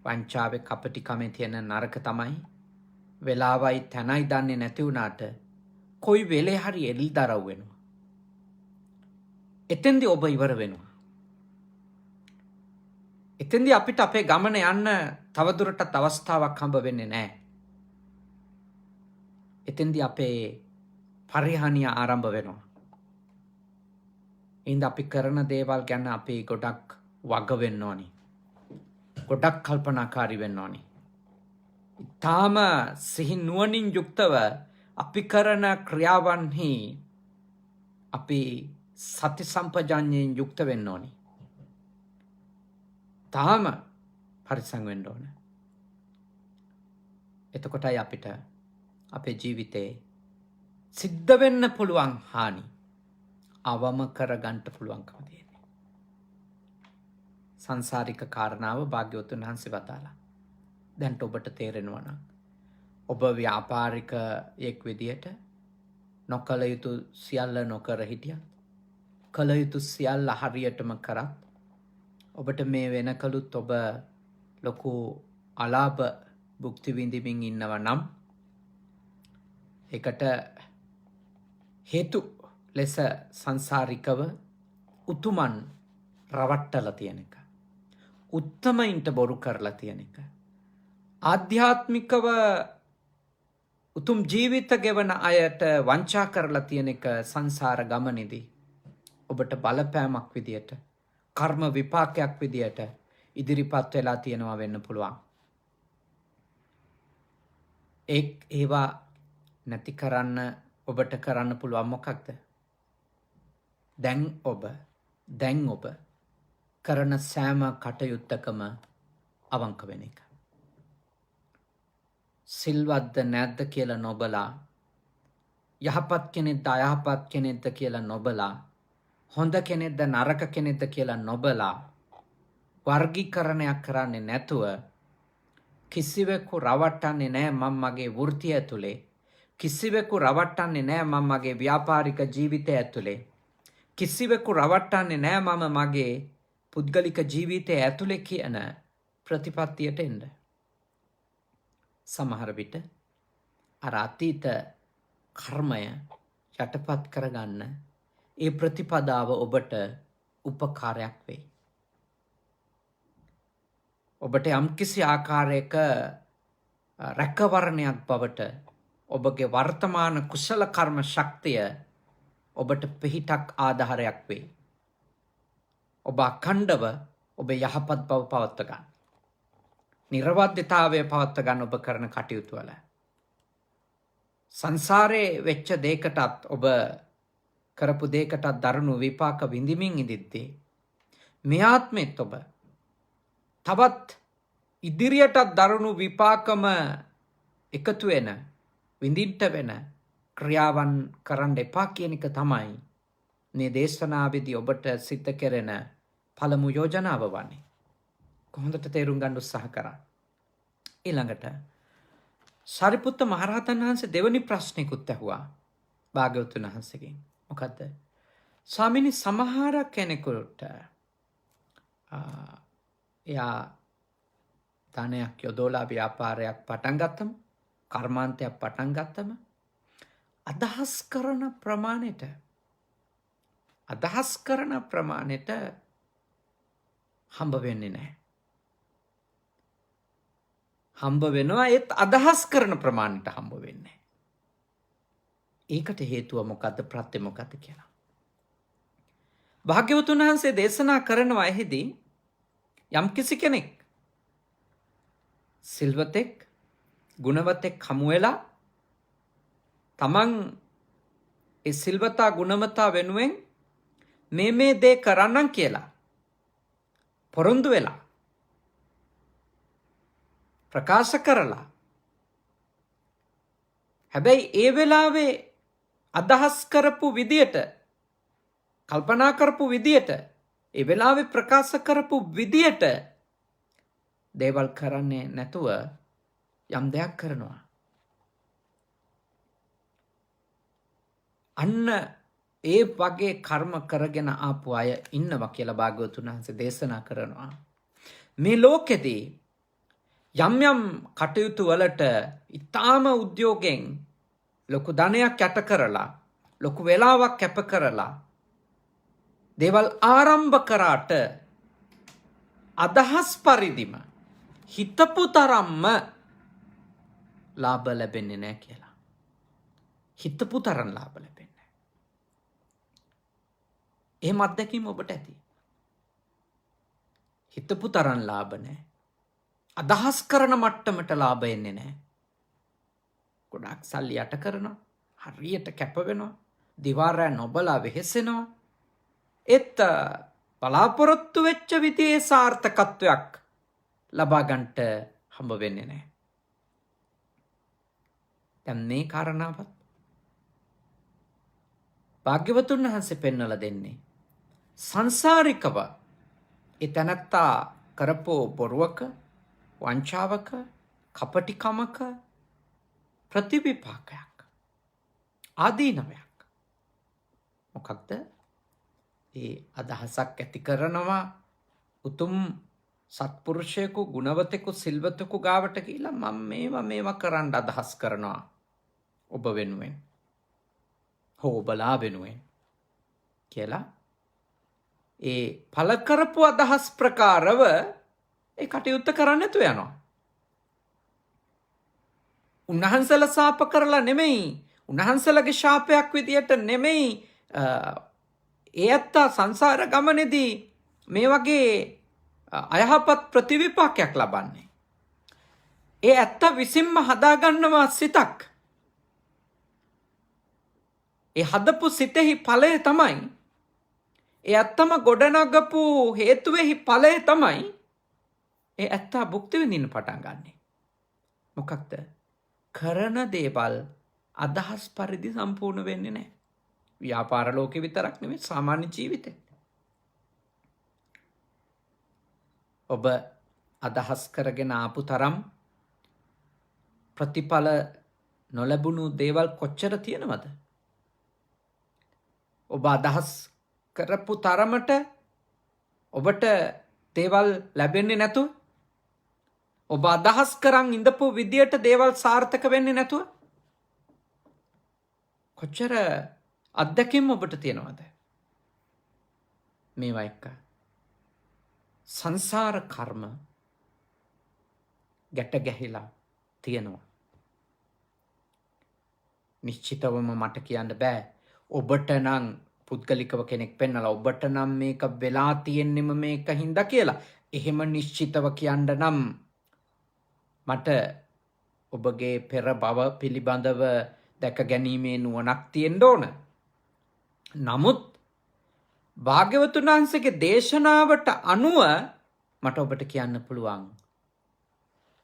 වංචාවේ කපටිකමේ තියෙන නරක තමයි වෙලාවයි තැනයි දන්නේ නැති වුණාට කොයි වෙලේ හරි එලිදරව් වෙනවා. එතෙන්දී ඔබ ඉවර වෙනවා. එතෙන්දී අපිට අපේ ගමන යන්න තවදුරටත් අවස්ථාවක් හම්බ වෙන්නේ නැහැ. එතෙන්දී අපේ පරිහානිය ආරම්භ වෙනවා. ඉතින් අපි කරන දේවල් ගැන අපි ගොඩක් වග වෙන්න ඕනි. ගොඩක් කල්පනාකාරී වෙන්න ඕනි. ඊටාම සිහි නුවණින් යුක්තව අපි කරන ක්‍රියාවන්හි අපි සති සම්පජාඤ්ඤයෙන් යුක්ත වෙන්න ඕනි. තාම පරිස්සම් වෙන්න ඕන. එතකොටයි අපිට අපේ ජීවිතේ සිද්ධ වෙන්න පුළුවන් හානි අවම කරගන්න පුළුවන්කම තියෙන්නේ. සංසාරික කාරණාව භාග්‍යවතුන් වහන්සේ වදාලා. දැන් ඔබට තේරෙනවා නම් ඔබ ව්‍යාපාරිකයෙක් විදියට නොකල යුතු සියල්ල නොකර හිටියත්, කල යුතු සියල්ල හරියටම කරත් ඔබට මේ වෙනකලුත් ඔබ ලොකු අලාභ භුක්ති විඳින්මින් ඉන්නවා නම් ඒකට හේතු ලෙස සංසාරිකව උතුමන් රවට්ටලා තියෙන එක, උත්තමයින්ට බොරු කරලා තියෙන එක, ආධ්‍යාත්මිකව උතුම් ජීවිත ගෙවන අයට වංචා කරලා තියෙන එක සංසාර ගමනේදී ඔබට බලපෑමක් විදියට, කර්ම විපාකයක් විදියට ඉදිරිපත් වෙලා තියෙනවා වෙන්න පුළුවන්. ඒවා නැති කරන්න ඔබට කරන්න පුළුවන් මොකක්ද? දැන් ඔබ කරන සෑම කටයුත්තකම අවංක වෙන එක. සිල්වත්ද නැද්ද කියලා නොබලා, යහපත් කෙනෙක්ද අයහපත් කෙනෙක්ද කියලා නොබලා, හොඳ කෙනෙක්ද නරක කෙනෙක්ද කියලා නොබලා වර්ගීකරණයක් කරන්නේ නැතුව, කිසිවෙකු රවට්ටන්නේ නැහැ මම මගේ වෘත්තිය ඇතුලේ, කිසිවෙකු රවට්ටන්නේ නැහැ මම මගේ ව්‍යාපාරික ජීවිතය ඇතුලේ, කිසිවෙකු රවට්ටන්නේ නැහැ මම මගේ පුද්ගලික ජීවිතය ඇතුලේ කියන ප්‍රතිපත්තියට එන්න. සමහර විට අර අතීත කර්මය යටපත් කරගන්න ඒ ප්‍රතිපදාව ඔබට උපකාරයක් වෙයි. ඔබට යම්කිසි ආකාරයක රැකවරණයක් බවට ඔබගේ වර්තමාන කුසල කර්ම ශක්තිය ඔබට පිහිටක් ආධාරයක් වෙයි. ඔබ අඛණ්ඩව ඔබ යහපත් බව පවත්ව ගන්න. නිර්වද්‍යතාවය පවත්ව ගන්න ඔබ කරන කටයුතු වල. සංසාරේ වෙච්ච දෙයකටත් ඔබ කරපු දෙයකටත් දරුණු විපාක විඳින්මින් ඉඳිද්දී මේ ආත්මෙත් ඔබ තවත් ඉදිරියටත් දරුණු විපාකම එකතු වෙන, විඳින්න වෙන ක්‍රියාවන් කරන්න එපා කියන එක තමයි මේ දේශනාවේදී ඔබට සිත කෙරෙන පළමු යෝජනාව වන්නේ. කොහොඳට තේරුම් ගන්න උත්සාහ කරා. ඊළඟට සාරිපුත්ත මහරහතන් වහන්සේ දෙවනි ප්‍රශ්නෙකුත් ඇහුවා භාග්‍යවතුන් වහන්සේගෙන්. මොකද්ද? ස්වාමීනි, සමහර කෙනෙකුට එයා ධනයක් යොදවලා ව්‍යාපාරයක් පටන් ගත්තම, කර්මාන්තයක් පටන් ගත්තම අදහස් කරන ප්‍රමාණයට හම්බ වෙන්නේ නැහැ. හම්බ වෙනවා, ඒත් අදහස් කරන ප්‍රමාණයට හම්බ වෙන්නේ නැහැ. ඒකට හේතුව මොකද්ද? ප්‍රත්‍ය මොකද්ද කියලා භාග්‍යවතුන් වහන්සේ දේශනා කරනවා. එහිදී යම් කිසි කෙනෙක් සිල්වතෙක්, ගුණවතෙක් හමු වෙලා තමන් ඒ සිල්වතා ගුණවතා වෙනුවෙන් මේ දේ කරන්නම් කියලා පොරොන්දු වෙලා ප්‍රකාශ කරලා, හැබැයි ඒ වෙලාවේ අදහස් කරපු විදියට, කල්පනා කරපු විදියට, ඒ වෙලාවේ ප්‍රකාශ කරපු විදියට දේවල් කරන්නේ නැතුව යම් දෙයක් කරනවා. අන්න ඒ වගේ කර්ම කරගෙන ආපු අය ඉන්නවා කියලා භාග්‍යවතුන් වහන්සේ දේශනා කරනවා. මේ ලෝකෙදී යම් යම් කටයුතු වලට ඊටාම උද්‍යෝගයෙන් ලොකු ධනයක් යට කරලා, ලොකු වෙලාවක් කැප කරලා දේවල් ආරම්භ කරාට අදහස් පරිදිම හිතපු තරම්ම ලාභ ලැබෙන්නේ නැහැ කියලා. හිතපු තරම් ලාභ ලැබෙන්නේ නැහැ. එහෙම අත්දැකීම ඔබට ඇති. හිතපු තරම් ලාභ නැහැ. අදහස් කරන මට්ටමට ලාභ එන්නේ නැහැ. ගොඩාක් සල්ලි යට කරනවා, හරියට කැප වෙනවා, දිවාරෑ නොබලා වෙහෙසෙනවා. ඒත් බලාපොරොත්තු වෙච්ච විදිහේ සාර්ථකත්වයක් ලබා ගන්නට හම්බ වෙන්නේ නැහැ. දැන් මේ කාරණාවත් භාග්‍යවතුන් වහන්සේ පෙන්වලා දෙන්නේ සංසාරිකව ඒ තැනත්තා කරපෝ බොරුවක, වංචාවක, කපටිකමක ප්‍රතිවිපාකයක්, ආදීනවයක්. මොකක්ද? ඒ අදහසක් ඇති කරනවා උතුම් සත්පුරුෂයෙකු, ගුණවතෙකු, සිල්වතෙකු ගාවට ගිහිල්ලා මම මේවා කරන්න අදහස් කරනවා ඔබ වෙනුවෙන්, හෝ ඔබලා වෙනුවෙන් කියලා ඒ පළ කරපු අදහස් ප්‍රකාරව ඒ කටයුත්ත කරන්න නැතුව යනවා. උන්වහන්සේලා ශාප කරලා නෙමෙයි, උන්වහන්සේලාගේ ශාපයක් විදියට නෙමෙයි ඒ ඇත්තා සංසාර ගමනේදී මේ වගේ අයහපත් ප්‍රතිවිපාකයක් ලබන්නේ. ඒ ඇත්තා විසින්ම හදාගන්නවා සිතක්. ඒ හදපු සිතෙහි ඵලය තමයි, ඒ ඇත්තම ගොඩනගපු හේතුවේහි ඵලය තමයි ඒ ඇත්තා භුක්ති විඳින්න පටන් ගන්නෙ. මොකක්ද? කරන දේවල් අදහස් පරිදි සම්පූර්ණ වෙන්නේ නැහැ. ව්‍යාපාර ලෝකේ විතරක් නෙමෙයි, සාමාන්‍ය ජීවිතේ. ඔබ අදහස් කරගෙන ආපු තරම් ප්‍රතිඵල නොලැබුණු දේවල් කොච්චර තියෙනවද? ඔබ අදහස් කරපු තරමට ඔබට දේවල් ලැබෙන්නේ නැතුව, ඔබ අදහස් කරන් ඉඳපු විදියට දේවල් සාර්ථක වෙන්නේ නැතුව කොච්චර අත්දැකීම් ඔබට තියෙනවද? මේවා එක්ක සංසාර කර්ම ගැට ගැහිලා තියෙනවා. නිශ්චිතවම මට කියන්න බෑ ඔබට නම් පුද්ගලිකව කෙනෙක් පෙන්නලා ඔබට නම් මේක වෙලා තියෙන්නෙම මේක හින්දා කියලා. එහෙම නිශ්චිතව කියන්න නම් මට ඔබගේ පෙර බව පිළිබඳව දැක ගැනීමේ නුවණක් තියෙන්න ඕන. නමුත් භාග්‍යවතුන් වහන්සේගේ දේශනාවට අනුව මට ඔබට කියන්න පුළුවන්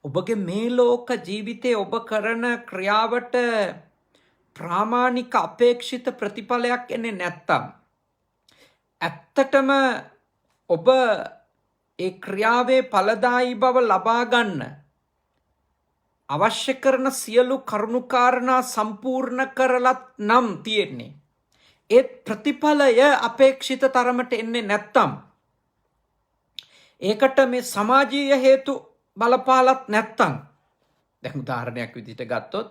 ඔබගේ මේ ලෝක ජීවිතයේ ඔබ කරන ක්‍රියාවට ප්‍රාමාණික අපේක්ෂිත ප්‍රතිඵලයක් එන්නේ නැත්තම් ඇත්තටම ඔබ ඒ ක්‍රියාවේ ඵලදායී බව ලබා ගන්න අවශ්‍ය කරන සියලු කරුණුකාරණා සම්පූර්ණ කරලත් නම් තියෙන්නේ. ඒ ප්‍රතිඵලය අපේක්ෂිත තරමට එන්නේ නැත්තම් ඒකට මේ සමාජීය හේතු බලපාලත් නැත්තම් දැන් උදාහරණයක් විදිහට ගත්තොත්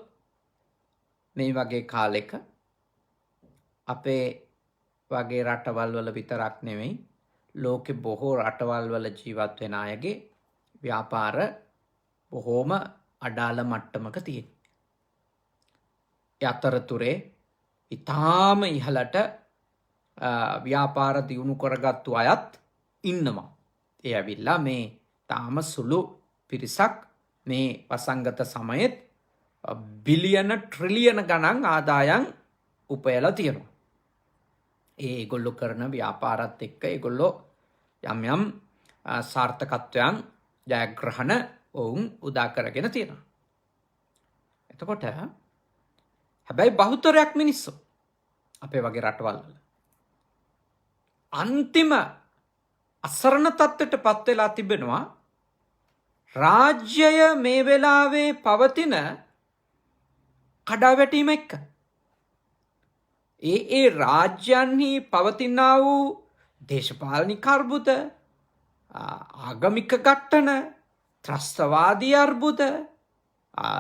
මේ වගේ කාලෙක අපේ වගේ රටවල් වල විතරක් නෙමෙයි ලෝකෙ බොහෝ රටවල් වල ජීවත් වෙන අයගේ ව්‍යාපාර බොහෝම අඩාල මට්ටමක තියෙන. ඒ අතරතුරේ ඊටාම ඉහළට ව්‍යාපාර දියුණු කරගත්තු අයත් ඉන්නවා. ඒ ඇවිල්ලා මේ තාම සුළු පිරිසක් මේ වසංගත සමයේත් බිලියන ට්‍රිලියන ගණන් ආදායම් උපයලා තියෙනවා. ඒගොල්ලෝ කරන ව්‍යාපාරත් එක්ක ඒගොල්ලෝ යම් යම් සාර්ථකත්වයන් ජයග්‍රහණ ඔවුන් උදා කරගෙන තියෙනවා. එතකොට හැබැයි බහුතරයක් මිනිස්සු අපේ වගේ රටවල් වල අන්තිම අසරණ තත්ත්වයට පත් වෙලා තිබෙනවා. රාජ්‍යය මේ වෙලාවේ පවතින කඩාවැටීම එක්ක. ඒ රාජ්‍යයන්හි පවතිනා වූ දේශපාලනික අර්බුද, ආගමික ඝට්ටන, ත්‍රස්තවාදී අර්බුද,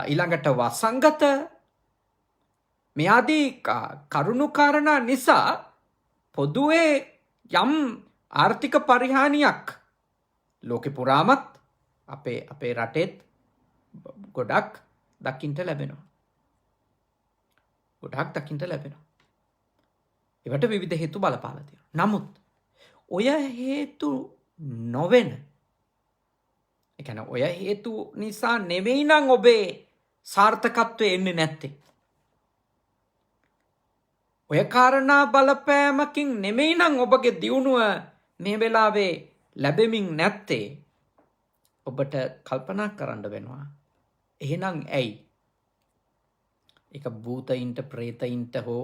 ඊළඟට වසංගත මේ ආදී කරුණු කාරණා නිසා පොදුවේ යම් ආර්ථික පරිහානියක් ලෝකෙ පුරාමත් අපේ රටේත් ගොඩක් දකින්න ලැබෙනවා. ඒවට විවිධ හේතු බලපාලා තියෙනවා. නමුත් ඔය හේතු නොවන, ඒ කියන්නේ ඔය හේතු නිසා නෙවෙයි නම් ඔබේ සාර්ථකත්වය එන්නේ නැත්තේ. ඔය කාරණා බලපෑමකින් නෙමෙයි නම් ඔබගේ දියුණුව මේ වෙලාවේ ලැබෙමින් නැත්තේ. ඔබට කල්පනා කරන්න වෙනවා. එහෙනම් ඇයි? ඒක භූතයින්ට, ප්‍රේතයින්ට හෝ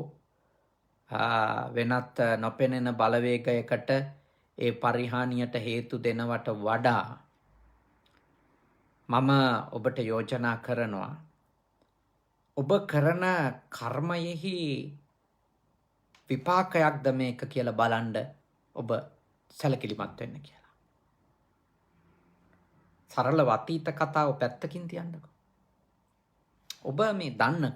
වෙනත් නොපෙනෙන බලවේගයකට ඒ පරිහානියට හේතු දෙනවට වඩා මම ඔබට යෝජනා කරනවා ඔබ කරන කර්මයෙහි විපාකයක්ද මේක කියලා බලන්න ඔබ සැලකිලිමත් වෙන්න කියලා. සරල වතීත කතාව පැත්තකින් තියන්නකෝ. ඔබ මේ දන්න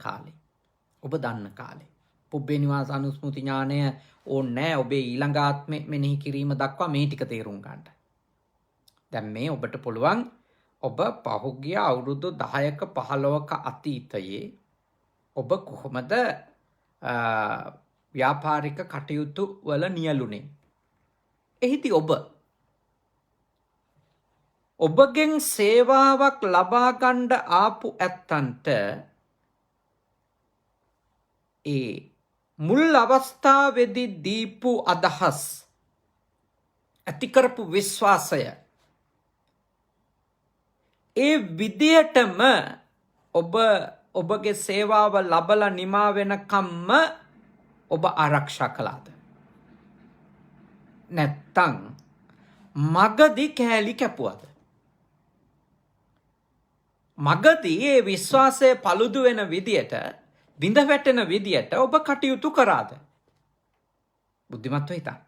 කාලේ පුබ්බේ නිවාස අනුස්මෘති ඥානය ඕනේ නැහැ ඔබේ ඊළඟ ආත්මෙ මෙනෙහි කිරීම දක්වා මේ ටික තේරුම් ගන්න. දැන් මේ ඔබට පුළුවන් ඔබ පහුගිය අවුරුදු 10ක 15ක අතීතයේ ඔබ කොහොමද ව්‍යාපාරික කටයුතු වල නියලුනේ. එහිදී ඔබගෙන් සේවාවක් ලබා ගන්න ආපු ඇත්තන්ට ඒ මුල් අවස්ථාවේදී දීපු අදහස් ඇති කරපු විශ්වාසය ඒ විදියටම ඔබගේ සේවාව ලබලා නිමා වෙනකම්ම ඔබ ආරක්ෂා කළාද? නැත්තම් මගදී කෑලි කැපුවද? මගදී ඒ විශ්වාසය paludu වෙන විදියට, බිඳ වැටෙන විදියට ඔබ කටයුතු කරාද? බුද්ධිමත්ව හිතන්න.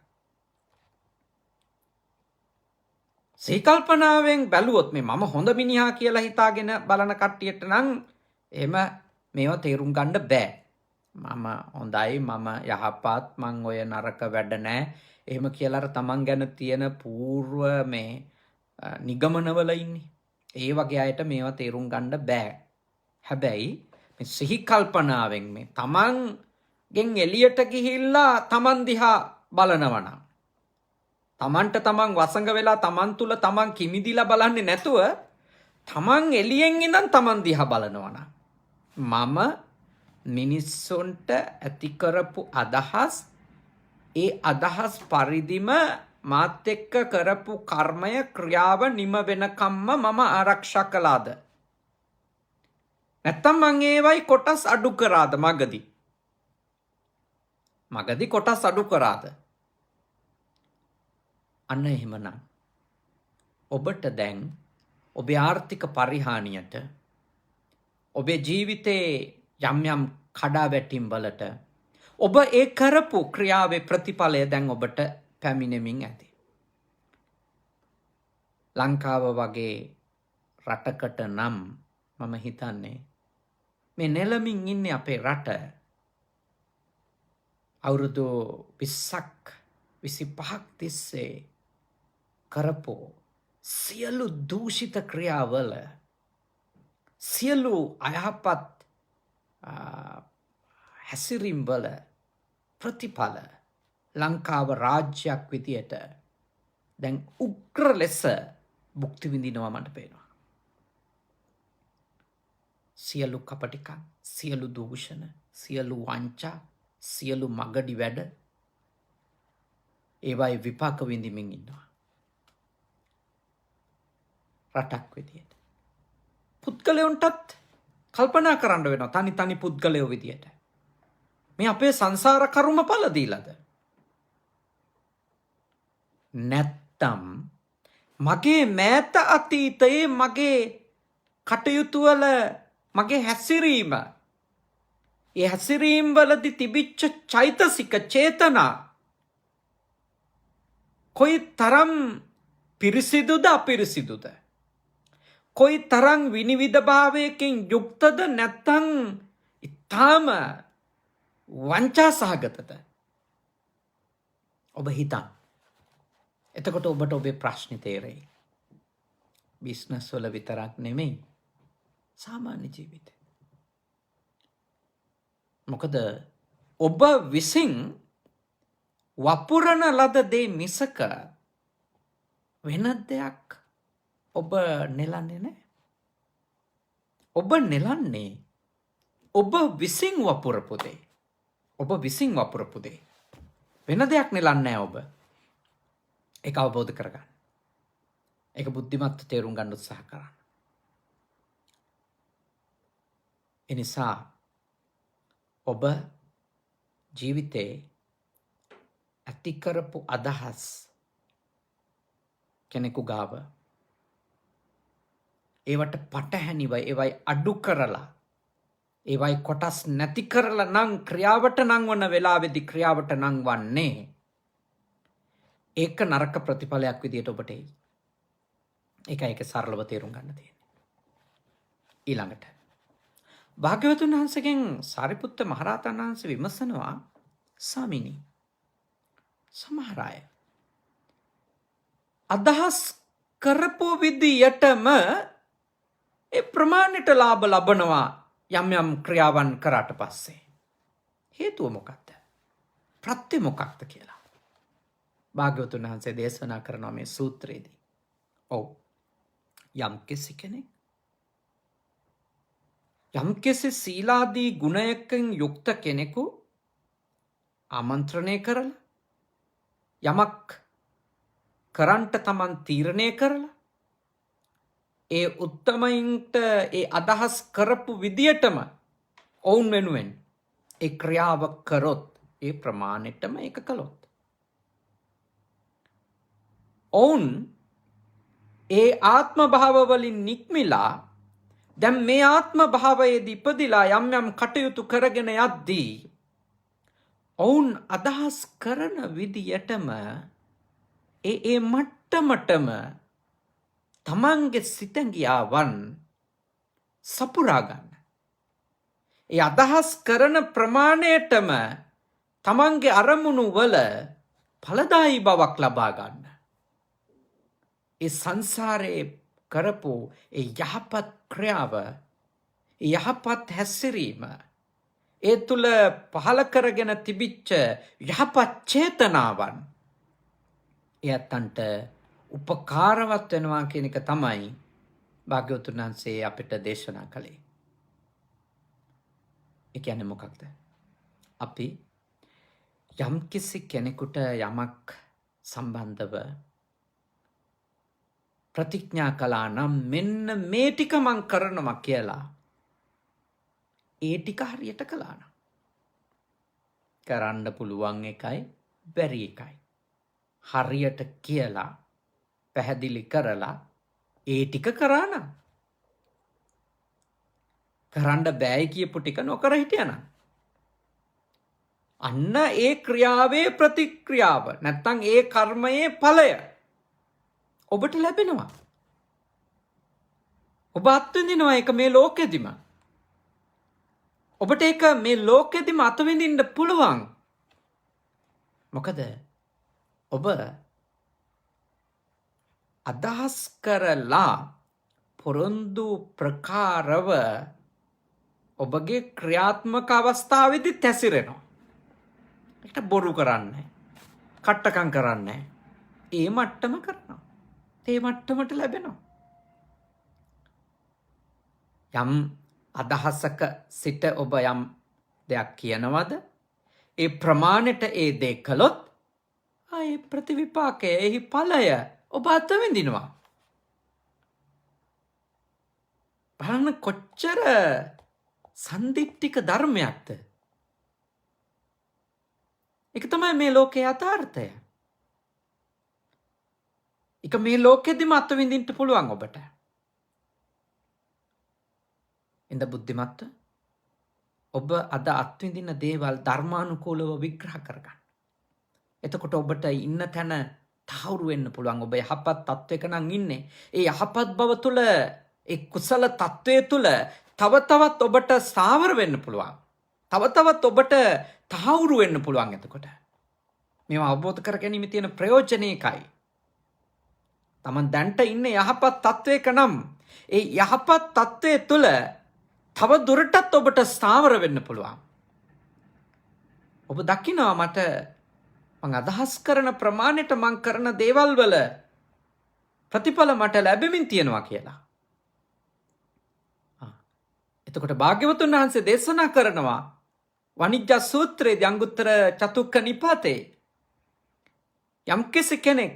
සීකල්පනාවෙන් බැලුවොත් මේ මම හොඳ මිනිහා කියලා හිතාගෙන බලන කට්ටියට නම් එහෙම මේවා තේරුම් ගන්න බෑ. මම හොඳයි, මම යහපත්, මං ඔය නරක වැඩ නෑ. එහෙම කියලා අර තමන් ගැන තියෙන పూర్ව මේ නිගමනවල ඉන්නේ. ඒ වගේ අයට මේවා තේරුම් ගන්න බෑ. හැබැයි මේ සිහි කල්පනාවෙන් මේ තමන්ගෙන් එළියට ගිහිල්ලා තමන් දිහා බලනවා නම්, තමන්ට තමන් වසඟ වෙලා තමන් තුල තමන් කිමිදිලා බලන්නේ නැතුව තමන් එළියෙන් ඉඳන් තමන් දිහා බලනවා නම් මම මිනිස්සුන්ට ඇති කරපු අදහස්, ඒ අදහස් පරිදිම මාත් එක්ක කරපු කර්මය ක්‍රියාව නිම වෙනකම්ම මම ආරක්ෂා කළාද? නැත්තම් මං ඒවයි කොටස් අඩු කරාද මගදී? මගදී කොටස් අඩු කරාද? අන්න එහෙමනම් ඔබට දැන් ඔබේ ආර්ථික පරිහානියට, ඔබේ ජීවිතයේ යම් යම් කඩාවැටීම් වලට ඔබ ඒ කරපු ක්‍රියාවේ ප්‍රතිඵලය දැන් ඔබට පැමිණෙමින් ඇති. ලංකාව වගේ රටකට නම් මම හිතන්නේ මේ නෙළමින් ඉන්නේ අපේ රට අවුරුදු 20ක් 25ක් තිස්සේ කරපු සියලු දූෂිත ක්‍රියාවල සියලු අයහපත් හැසිරීම් වල ප්‍රතිඵල ලංකාව රාජ්‍යයක් විදියට දැන් උග්‍ර ලෙස භුක්ති විඳිනවා මට පේනවා. සියලු කපටිකම්, සියලු දූෂණ, සියලු වංචා, සියලු මගඩි වැඩ ඒවායේ විපාක විඳිමින් ඉන්නවා. රටක් විදියට. පුද්ගලයන්ටත් කල්පනා කරන්න වෙනවා තනි තනි පුද්ගලයෝ විදියට. මේ අපේ සංසාර කර්ම ඵල දීලාද? නැත්තම් මගේ මෑත අතීතයේ මගේ කටයුතු වල මගේ හැසිරීම, ඒ හැසිරීම් වලදී තිබිච්ච චෛතසික චේතනා කොයි තරම් පිරිසිදුද අපිරිසිදුද? කොයි තරම් විනිවිද භාවයකින් යුක්තද නැත්තම් ඊටාම වංචා සහගතද? ඔබ හිතන්න. එතකොට ඔබට ඔබේ ප්‍රශ්නේ තේරෙයි. බිස්නස් වල විතරක් නෙමෙයි, සාමාන්‍ය ජීවිතේ. මොකද ඔබ විසින් වපුරන ලද දේ මිසක වෙන දෙයක් ඔබ නෙලන්නේ නැහැ. ඔබ නෙලන්නේ ඔබ විසින් වපුරපු දේ. ඔබ විසින් වපුරපු දේ. වෙන දෙයක් නෙලන්නේ නැහැ ඔබ. ඒක අවබෝධ කරගන්න. ඒක බුද්ධිමත්ව තේරුම් ගන්න උත්සාහ කරන්න. එනිසා ඔබ ජීවිතේ ඇති කරපු අදහස් කෙනෙකු ගාව ඒවට පටහැනිව ඒවයි අඩු කරලා ඒවයි කොටස් නැති කරලා නම් ක්‍රියාවට නම් වන වෙලාවේදී ක්‍රියාවට නම් වන්නේ ඒක නරක ප්‍රතිඵලයක් විදියට ඔබට එයි. ඒකයි ඒක සරලව තේරුම් ගන්න තියෙන්නේ. ඊළඟට භාග්‍යවතුන් වහන්සේගෙන් සාරිපුත්ත මහරහතන් වහන්සේ විමසනවා, ස්වාමීනි, සමහර අය අදහස් කරපු විදියටම ඒ ප්‍රමාණයට ලාභ ලබනවා යම් යම් ක්‍රියාවන් කරාට පස්සේ. හේතුව මොකක්ද? ප්‍රත්‍ය මොකක්ද කියලා භාග්‍යවතුන් වහන්සේ දේශනා කරනවා මේ සූත්‍රයේදී. ඔව්, යම්කිසි කෙනෙක් යම්කිසි සීලාදී ගුණයකින් යුක්ත කෙනෙකු ආමන්ත්‍රණය කරලා යමක් කරන්ට තමන් තීරණය කරලා ඒ උත්තමයින්ට ඒ අදහස් කරපු විදියටම ඔවුන් වෙනුවෙන් ඒ ක්‍රියාව කරොත්, ඒ ප්‍රමාණයටම ඒක කළොත්, ඔවුන් ඒ ආත්ම භාව වලින් නික්මිලා දැන් මේ ආත්ම භාවයේදී ඉපදිලා යම් යම් කටයුතු කරගෙන යද්දී ඔවුන් අදහස් කරන විදියටම ඒ මට්ටමටම තමන්ගේ සිතැඟියාවන් සපුරා ගන්න. ඒ අදහස් කරන ප්‍රමාණයටම තමන්ගේ අරමුණු වල ඵලදායී බවක් ලබා ගන්න. ඒ සංසාරේ කරපු ඒ යහපත් ක්‍රියාව, යහපත් හැසිරීම, ඒ තුල පහල කරගෙන තිබිච්ච යහපත් චේතනාවන් එයත්න්ට උපකාරවත් වෙනවා කියන එක තමයි භාග්‍යවතුන් වහන්සේ අපිට දේශනා කළේ. ඒ කියන්නේ මොකක්ද? අපි යම්කිසි කෙනෙකුට යමක් සම්බන්ධව ප්‍රතිඥා කළා නම් මෙන්න මේ ටික මං කරනවා කියලා ඒ ටික හරියට කළා නම් කරන්න පුළුවන් එකයි බැරි එකයි. හරියට කියලා පැහැදිලි කරලා ඒ ටික කරා නම් කරන්න බෑයි කියපු ටික නොකර හිටියනම් අන්න ඒ ක්‍රියාවේ ප්‍රතික්‍රියාව නැත්තම් ඒ කර්මයේ ඵලය ඔබට ලැබෙනවා. ඔබ අත්විඳිනවා ඒක මේ ලෝකෙදිම. ඔබට ඒක මේ ලෝකෙදිම අත්විඳින්න පුළුවන්. මොකද ඔබ අදහස් කරලා පොරොන්දු ප්‍රකාරව ඔබගේ ක්‍රියාත්මක අවස්ථාවේදී තැසිරෙනවා. ඒකට බොරු කරන්නේ, කට්ටකම් කරන්නේ. ඒ මට්ටම කරනවා. ඒ මට්ටමට ලැබෙනවා. යම් අදහසක සිට ඔබ යම් දෙයක් කියනවද? ඒ ප්‍රමාණයට ඒ දේ කළොත් ඒ ප්‍රතිවිපාකය, එහි ඵලය ඔබ අත්විඳිනවා. බලන්න කොච්චර සන්දිට්ඨික ධර්මයක්ද? ඒක තමයි මේ ලෝකයේ යථාර්ථය. ඒක මේ ලෝකෙදිම අත්විඳින්න පුළුවන් ඔබට. ඉඳ බුද්ධිමත්ව ඔබ අද අත්විඳින දේවල් ධර්මානුකූලව විග්‍රහ කරගන්න. එතකොට ඔබට ඉන්න තැන තහවුරු වෙන්න පුළුවන්. ඔබ යහපත් තත්වයක නම් ඉන්නේ. ඒ යහපත් බව තුළ, ඒ කුසල තත්වයේ තුළ තව තවත් ඔබට ස්ථාවර වෙන්න පුළුවන්. තව තවත් ඔබට තහවුරු වෙන්න පුළුවන්. එතකොට මේවා අවබෝධ කර ගැනීම තියෙන ප්‍රයෝජන එකයි. තමන් දැන්ට ඉන්නේ යහපත් තත්වයක නම් ඒ යහපත් තත්වයේ තුළ තව දුරටත් ඔබට ස්ථාවර වෙන්න පුළුවන්. ඔබ දකිනවා මට මං අදහස් කරන ප්‍රමාණයට මං කරන දේවල් වල ප්‍රතිඵල මට ලැබෙමින් තියෙනවා කියලා. එතකොට භාග්‍යවතුන් වහන්සේ දේශනා කරනවා වණිජ්ජ සූත්‍රයේ අංගුත්තර චතුක්ක නිපාතේ යම්කිසි කෙනෙක්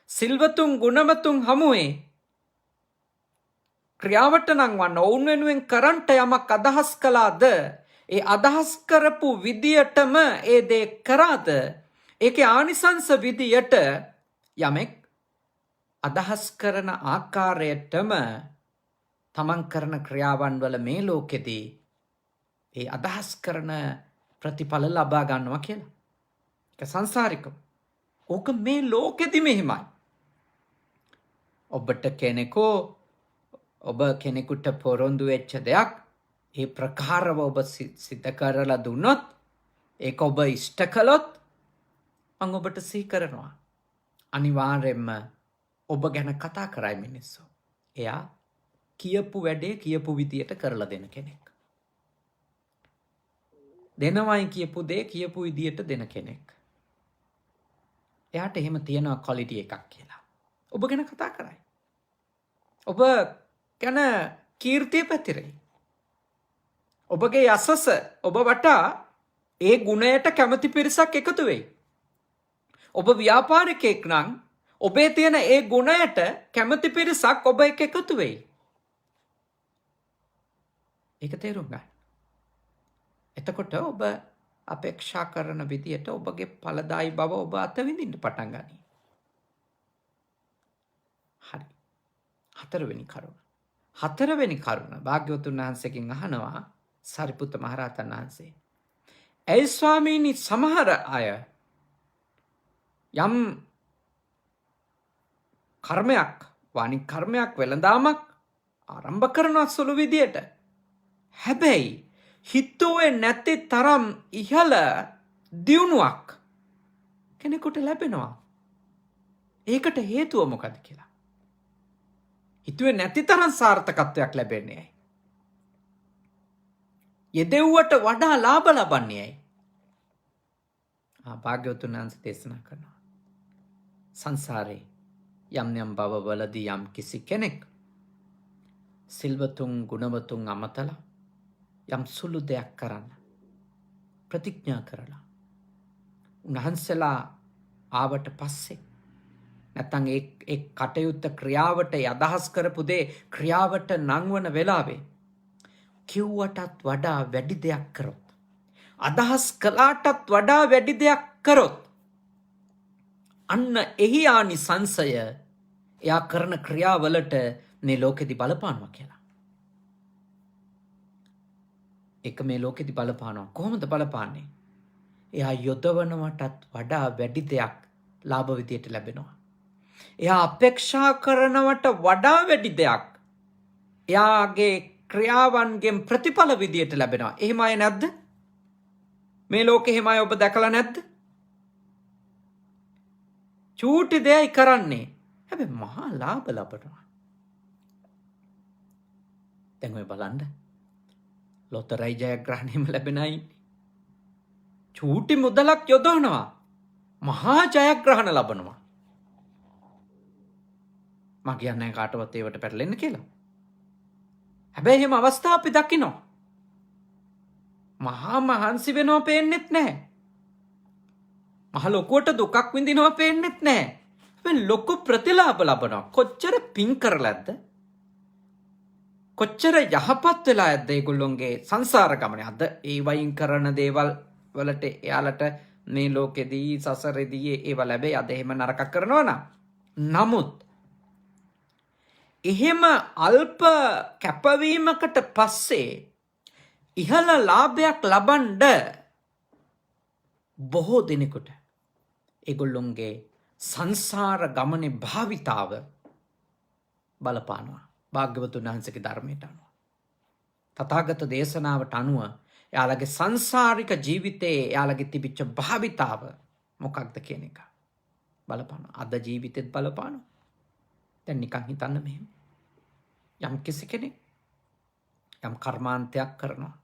සිල්වතුන් ගුණවතුන් හමුවේ ක්‍රියාවට නම් වන්න ඔවුන් වෙනුවෙන් කරන්ට යමක් අදහස් කළාද ඒ අදහස් කරපු විදියටම ඒ දේ කරාද ඒකේ ආනිසංස විදියට යමෙක් අදහස් කරන ආකාරයටම තමන් කරන ක්‍රියාවන් වල මේ ලෝකෙදී ඒ අදහස් කරන ප්‍රතිඵල ලබා ගන්නවා කියලා. ඒක සංසාරිකව. ඕක මේ ලෝකෙදී මෙහිමයි. ඔබ කෙනෙකුට පොරොන්දු වෙච්ච දෙයක් ඒ ප්‍රකාරව ඔබ සිද්ධ කරලා දුන්නොත් ඒක ඔබ ඉෂ්ට කළොත් මම ඔබට සිහි කරනවා අනිවාර්යෙන්ම ඔබ ගැන කතා කරයි මිනිස්සු. එයා කියපු වැඩේ කියපු විදියට කරලා දෙන කෙනෙක්. දෙනවයි කියපු දේ කියපු විදියට දෙන කෙනෙක්. එයාට එහෙම තියෙනවා ක්වොලිටි එකක් කියලා. ඔබ ගැන කතා කරයි. ඔබ ගැන කීර්තිය පැතිරෙයි. ඔබගේ යසස ඔබ වටා ඒ ගුණයට කැමති පිරිසක් එකතු වෙයි. ඔබ ව්‍යාපාරිකයෙක් නම් ඔබේ තියෙන ඒ ගුණයට කැමති පිරිසක් ඔබ එක්ක එකතු වෙයි. ඒක තේරුම් ගන්න. එතකොට ඔබ අපේක්ෂා කරන විදියට ඔබගේ ඵලදායි බව ඔබ අත්විඳින්න පටන් ගනී. හරි. හතරවෙනි කරුණ භාග්‍යවතුන් වහන්සේගෙන් අහනවා සරිපුත්ත මහරහතන් වහන්සේ. "ඇයි ස්වාමීනි සමහර අය යම් කර්මයක්, වාණික් කර්මයක්, වෙළඳාමක් ආරම්භ කරන සුළු විදියට. හැබැයි හිතුවේ නැති තරම් ඉහළ දියුණුවක් කෙනෙකුට ලැබෙනවා. ඒකට හේතුව මොකද කියලා. හිතුවේ නැති තරම් සාර්ථකත්වයක් ලැබෙන්නේ ඇයි? යෙදෙව්වට වඩා ලාභ ලබන්නේ ඇයි?" භාග්‍යවතුන් වහන්සේ දේශනා කරනවා සංසාරේ යම් යම් බවවලදී යම් කිසි කෙනෙක් සිල්වතුන් ගුණවතුන් අමතලා යම් සුළු දෙයක් කරන්න ප්‍රතිඥා කරලා උන්වහන්සේලා ආවට පස්සේ නැත්තම් ඒ කටයුත්ත ක්‍රියාවට අදහස් කරපු දේ ක්‍රියාවට නංවන වෙලාවේ කිව්වටත් වඩා වැඩි දෙයක් කරොත් අදහස් කළාටත් වඩා වැඩි දෙයක් කරොත් අන්න එහි ආනිසංසය එයා කරන ක්‍රියාවලට මේ ලෝකෙදි බලපානවා කියලා. එක මේ ලෝකෙදි බලපානවා. කොහොමද බලපාන්නේ? එයා යොදවනවටත් වඩා වැඩි දෙයක් ලාභ විදියට ලැබෙනවා. එයා අපේක්ෂා කරනවට වඩා වැඩි දෙයක් එයාගේ ක්‍රියාවන්ගෙන් ප්‍රතිඵල විදියට ලැබෙනවා. එහෙම අය නැද්ද? මේ ලෝකෙ එහෙම අය ඔබ දැකලා නැද්ද? චූටි දෙයයි කරන්නේ. හැබැයි මහා ලාභ ලබනවා. දැන් ඔය බලන්න. ලොතරැයි ජයග්‍රහණයම ලැබෙන අය චූටි මුදලක් යොදවනවා. මහා ජයග්‍රහණ ලබනවා. මම කියන්නේ කාටවත් ඒවට පැටලෙන්න කියලා. හැබැයි එහෙම අවස්ථා අපි දකිනවා. මහා මහන්සි වෙනවා පේන්නෙත් නැහැ. මහ ලොකුවට දුකක් විඳිනවා පේන්නෙත් නැහැ. හැබැයි ලොකු ප්‍රතිලාභ ලබනවා. කොච්චර පින් කරලාද? කොච්චර යහපත් වෙලා ඇද්ද ඒගොල්ලොන්ගේ සංසාර ගමනේ. අද ඒ වයින් කරන දේවල් වලට එයාලට මේ ලෝකෙදී සසරෙදී ඒව ලැබේ. අද එහෙම නරක කරනවා නම්. නමුත් එහෙම අල්ප කැපවීමකට පස්සේ ඉහළ ලාභයක් ලබන්න බොහෝ දෙනෙකුට ඒගොල්ලොන්ගේ සංසාර ගමනේ භාවිතාව බලපානවා. භාග්‍යවතුන් වහන්සේගේ ධර්මයට අනුව. තථාගත දේශනාවට අනුව එයාලගේ සංසාරික ජීවිතයේ එයාලගේ තිබිච්ච භාවිතාව මොකක්ද කියන එක බලපානවා. අද ජීවිතෙත් බලපානවා. දැන් නිකන් හිතන්න මෙහෙම. යම් කිසි කෙනෙක් යම් කර්මාන්තයක් කරනවා.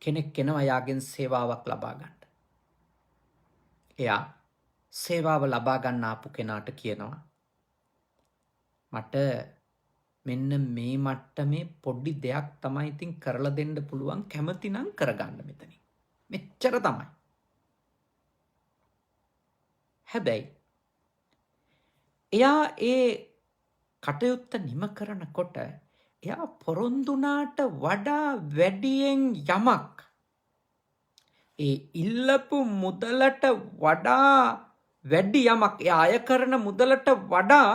කෙනෙක් කෙනවා යාගෙන් සේවාවක් ලබා ගන්න. එයා සේවාව ලබා ගන්න ආපු කෙනාට කියනවා මට මෙන්න මේ මට්ටමේ පොඩි දෙයක් තමයි ඉතින් කරලා දෙන්න පුළුවන් කැමති නම් කරගන්න මෙතනින්. මෙච්චර තමයි. හැබැයි එයා ඒ කටයුත්ත නිම කරනකොට එයා පොරොන්දුනාට වඩා වැඩියෙන් යමක් ඒ ඉල්ලපු මුදලට වඩා වැඩි යමක් එයා අය කරන මුදලට වඩා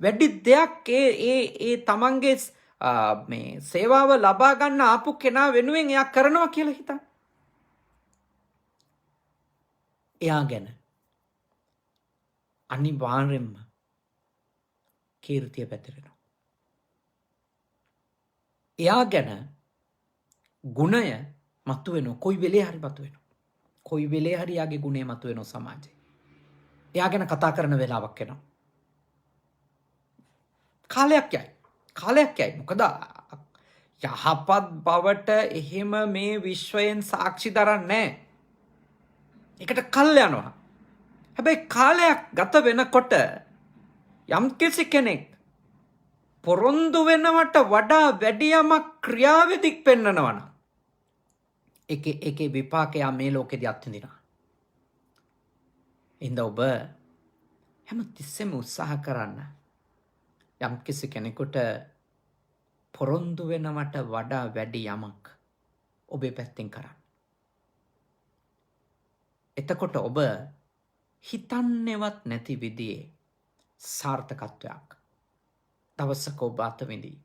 වැඩි දෙයක් ඒ තමන්ගේ මේ සේවාව ලබා ගන්න ආපු කෙනා වෙනුවෙන් එයා කරනවා කියලා හිතන්න. එයා ගැන අනිවාර්යෙන්ම කීර්තිය පැතිරෙනවා. එයා ගැන ගුණය මතුවෙනවා. කොයි වෙලේ හරි මතුවෙනවා. කොයි වෙලේ හරි යාගේ ගුණය මතුවෙනවා සමාජයේ. එයා ගැන කතා කරන වෙලාවක් එනවා. කාලයක් යයි. මොකද යහපත් බවට එහෙම මේ විශ්වයෙන් සාක්ෂි දරන්නේ නැහැ. ඒකට කල් යනවා. හැබැයි කාලයක් ගත වෙනකොට යම්කිසි කෙනෙක් පොරොන්දු වෙනවට වඩා වැඩි යමක් ක්‍රියාවෙදික් පෙන්නනවා නම් ඒකේ විපාකය මේ ලෝකෙදී අත්විඳිනවා. එහෙනම් ඔබ හැම තිස්සෙම උත්සාහ කරන්න. යම්කිසි කෙනෙකුට පොරොන්දු වෙනවට වඩා වැඩි යමක් ඔබේ පැත්තෙන් කරන්න. එතකොට ඔබ හිතන්නේවත් නැති විදිහේ සාර්ථකත්වයක් දවසක ඔබ අත්විඳී.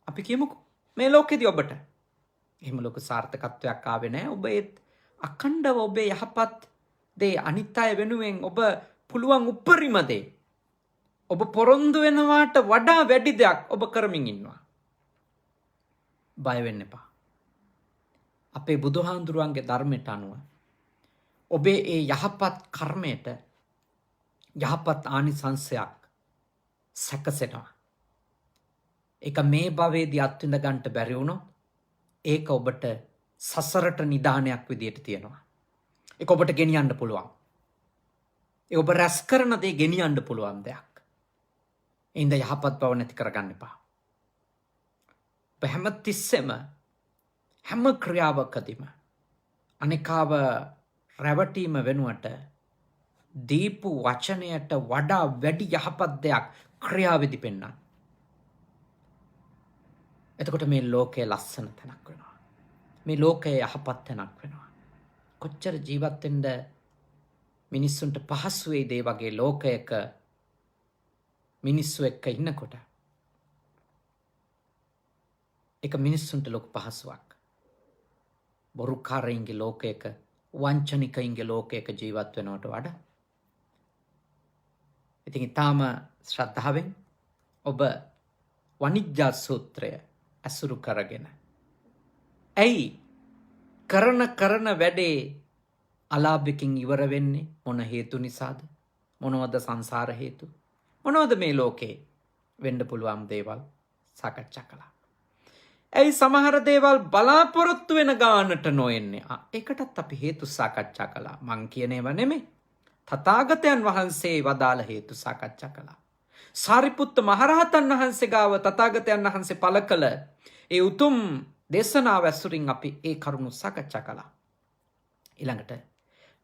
අපි කියමුකෝ මේ ලෝකෙදී ඔබට එහෙම ලොකු සාර්ථකත්වයක් ආවේ නැහැ. ඔබ ඒත් අඛණ්ඩව ඔබේ යහපත් දේ අනිත් අය වෙනුවෙන් ඔබ පුළුවන් උපරිම දේ ඔබ පොරොන්දු වෙනවාට වඩා වැඩි දෙයක් ඔබ කරමින් ඉන්නවා. බය වෙන්න එපා. අපේ බුදුහාඳුරුවන්ගේ ධර්මයට අනුව ඔබේ ඒ යහපත් කර්මයට යහපත් ආනිසංසයක් සැකසෙනවා. ඒක මේ භවයේදී අත්විඳ ගන්නට බැරි වුණොත් ඒක ඔබට සසරට නිදානයක් විදියට තියෙනවා. ඒක ඔබට ගෙනියන්න පුළුවන්. ඒ ඔබ රැස් කරන දේ ගෙනියන්න පුළුවන් දෙයක්. ඉඳ යහපත් බව නැති කරගන්න එපා. ඔබ හැම තිස්සෙම හැම ක්‍රියාවකදීම අනිකාව රැවටීම වෙනුවට දීපු වචනයට වඩා වැඩි යහපත් දෙයක් ක්‍රියාවෙදි පෙන්වන්න. එතකොට මේ ලෝකයේ ලස්සන තැනක් වෙනවා. මේ ලෝකයේ යහපත් තැනක් වෙනවා. කොච්චර ජීවත් වෙන්න මිනිස්සුන්ට පහසු වෙයිද ඒ වගේ ලෝකයක මිනිස්සු එක්ක ඉන්නකොට. ඒක මිනිස්සුන්ට ලොකු පහසුවක්. බොරුකාරයින්ගේ ලෝකයක, වංචනිකයින්ගේ ලෝකයක ජීවත් වෙනවට වඩා. ඉතින් ඊටාම ශ්‍රද්ධාවෙන් ඔබ වනිජ්ජා සූත්‍රය අසුරු කරගෙන ඇයි කරන වැඩේ අලාභකින් ඉවර වෙන්නේ? මොන හේතු නිසාද? මොනවද සංසාර හේතු? මොනවද මේ ලෝකේ වෙන්න පුළුවන් දේවල් සාකච්ඡා කළා. ඇයි සමහර දේවල් බලාපොරොත්තු වෙන ගානට නොෙන්නේ? ඒකටත් අපි හේතු සාකච්ඡා කළා. මං කියන ඒවා නෙමෙයි. තථාගතයන් වහන්සේ වදාළ හේතු සාකච්ඡා කළා. සාරිපුත්ත මහරහතන් වහන්සේ ගාව තථාගතයන් වහන්සේ පළ කළ ඒ උතුම් දේශනාව ඇසුරින් අපි ඒ කරුණු සාකච්ඡා කළා. ඊළඟට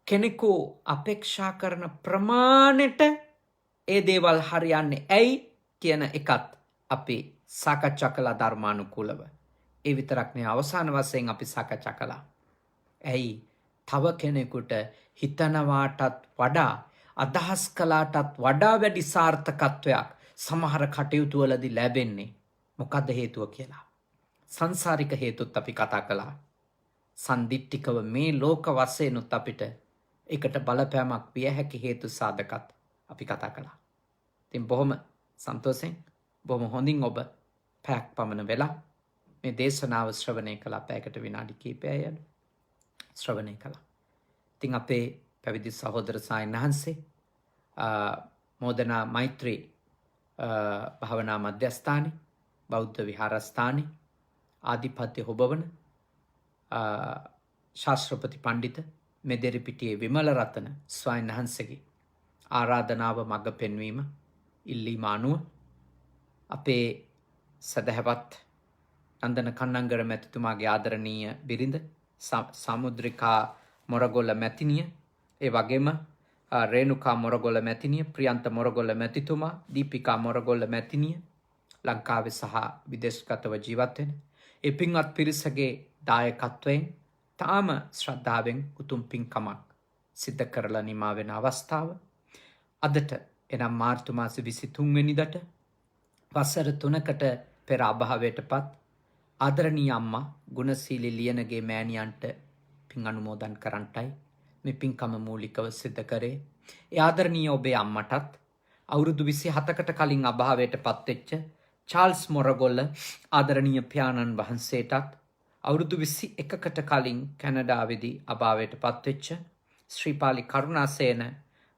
කෙනෙකු අපේක්ෂා කරන ප්‍රමාණයට ඒ දේවල් හරියන්නේ ඇයි කියන එකත් අපි සාකච්ඡා කළා ධර්මානුකූලව. ඒ විතරක් නෙවෙයි අවසාන වශයෙන් අපි සාකච්ඡා කළා. ඇයි තව කෙනෙකුට හිතනවාටත් වඩා අදහස් කළාටත් වඩා වැඩි සාර්ථකත්වයක් සමහර කටයුතු වලදී ලැබෙන්නේ? මොකද්ද හේතුව කියලා. සංසාරික හේතුත් අපි කතා කළා. සන්දිට්ඨිකව මේ ලෝක වශයෙන්ුත් අපිට ඒකට බලපෑමක් විය හැකි හේතු සාධකත් අපි කතා කළා. ඉතින් බොහොම සන්තෝෂෙන් බොහොම හොඳින් ඔබ පැයක් පමණ වෙලා මේ දේශනාව ශ්‍රවණය කළා. පැයකට විනාඩි කිහිපයයි ශ්‍රවණය කළා. ඉතින් අපේ පැවිදි සහෝදර සායන් වහන්සේ මෝදනා මෛත්‍රී භාවනා මධ්‍යස්ථානයේ බෞද්ධ විහාරස්ථානයේ ආධිපත්‍ය හොබවන ශාස්ත්‍රපති පණ්ඩිත මෙදෙරිපිටියේ විමල රතන ස්වාමීන් වහන්සේගේ ආරාධනාව මඟ පෙන්වීම ඉල්ලීම අනුව අපේ සදහවත් නන්දන කන්නංගර මැතිතුමාගේ ආදරණීය බිරිඳ සමුද්‍රිකා මොරගොල්ල මැතිනිය, ඒ වගේම රේණුකා මොරගොල්ල මැතිනිය, ප්‍රියන්ත මොරගොල්ල මැතිතුමා, දීපිකා මොරගොල්ල මැතිනිය ලංකාවේ සහ විදේශගතව ජීවත් වෙන ඒ පින්වත් පිරිසගේ දායකත්වයෙන් තාම ශ්‍රද්ධාවෙන් උතුම් පින්කමක් සිද්ධ කරලා නිමා වෙන අවස්ථාව අදට එනම් මාර්තු මාස 23 වෙනිදාට වසර 3කට පෙර අභාවයටපත් ආදරණීය අම්මා ගුණශීලී ලියනගේ මෑණියන්ට පින් අනුමෝදන් කරන්ටයි මේ පින්කම මූලිකව සිද්ධ කරේ. ඒ ආදරණීය ඔබේ අම්මටත් අවුරුදු 27කට කලින් අභාවයටපත් වෙච්ච චාල්ස් මොරගොල්ල ආදරණීය පියාණන් වහන්සේටත් අවුරුදු 21කට කලින් කැනඩාවේදී අභාවයටපත් වෙච්ච ශ්‍රීපාලි කරුණාසේන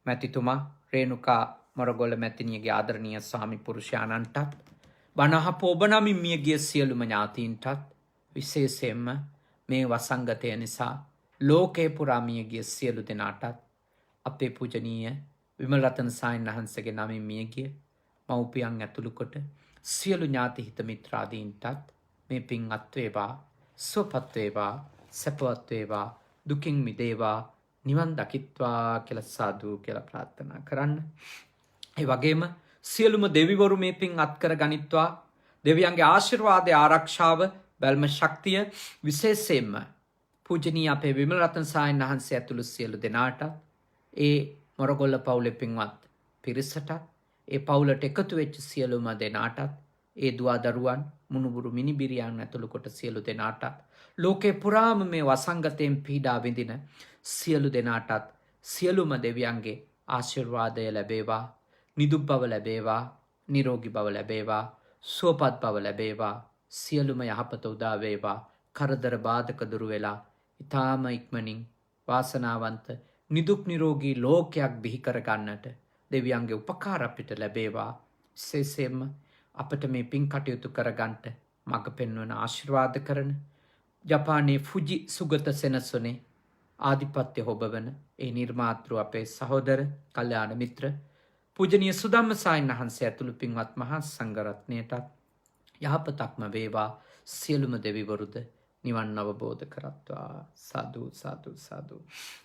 මැතිතුමා, රේණුකා මොරගොල්ල මැතිණියගේ ආදරණීය ස්වාමි පුරුෂයාණන්ටත් බණහප ඔබ නමින් මියගිය සියලුම ඥාතීන්ටත් විශේෂයෙන්ම මේ වසංගතය නිසා ලෝකේ පුරා මියගිය සියලු දෙනාටත් අපේ පූජනීය විමල රතන සායන් වහන්සේගේ නමින් මියගිය මව්පියන් ඇතුළු කොට සියලු ඥාති හිත මිත්‍රාදීන්ටත් මේ පින් අත් වේවා, සුවපත් වේවා, සැපවත් වේවා, දුකින් මිදේවා, නිවන් දකිත්වා කියලා සාදු කියලා ප්‍රාර්ථනා කරන්න. ඒ වගේම සියලුම දෙවිවරු මේ පින් අත්කර ගනිත්වා. දෙවියන්ගේ ආශිර්වාදය, ආරක්ෂාව, බැල්ම ශක්තිය විශේෂයෙන්ම පූජනීය අපේ විමල රතන සායන් වහන්සේ ඇතුළු සියලු දෙනාට, ඒ මොරගොල්ල පවුලේ පින්වත් පිරිසට, ඒ පවුලට එකතු වෙච්ච සියලුම දෙනාටත්, ඒ දුවා දරුවන් මුණුබුරු මිනිබිරියන් ඇතුළු කොට සියලු දෙනාටත්, ලෝකේ පුරාම මේ වසංගතයෙන් පීඩා විඳින සියලු දෙනාටත් සියලුම දෙවියන්ගේ ආශිර්වාදය ලැබේවා, නිදුක් බව ලැබේවා, නිරෝගී බව ලැබේවා, සුවපත් බව ලැබේවා, සියලුම යහපත උදා වේවා, කරදර බාධක දුරු වෙලා ඊ타ම ඉක්මනින් වාසනාවන්ත නිදුක් නිරෝගී ලෝකයක් බිහි කර ගන්නට දෙවියන්ගේ උපකාර අපිට ලැබේවා. විශේෂයෙන්ම අපට මේ පින් කටයුතු කරගන්නට මඟ පෙන්වන ආශිර්වාද කරන ජපානයේ ෆුජි සුගත සෙනසුනේ ආධිපත්‍ය හොබවන ඒ නිර්මාතෘ අපේ සහෝදර කල්යාණ මිත්‍ර පූජනීය සුදම්ම සායන් වහන්සේ ඇතුළු පින්වත් මහා සංඝරත්නයටත් යහපතක්ම වේවා. සියලුම දෙවිවරුද නිවන් අවබෝධ කරත්වා. සාදු සාදු සාදු.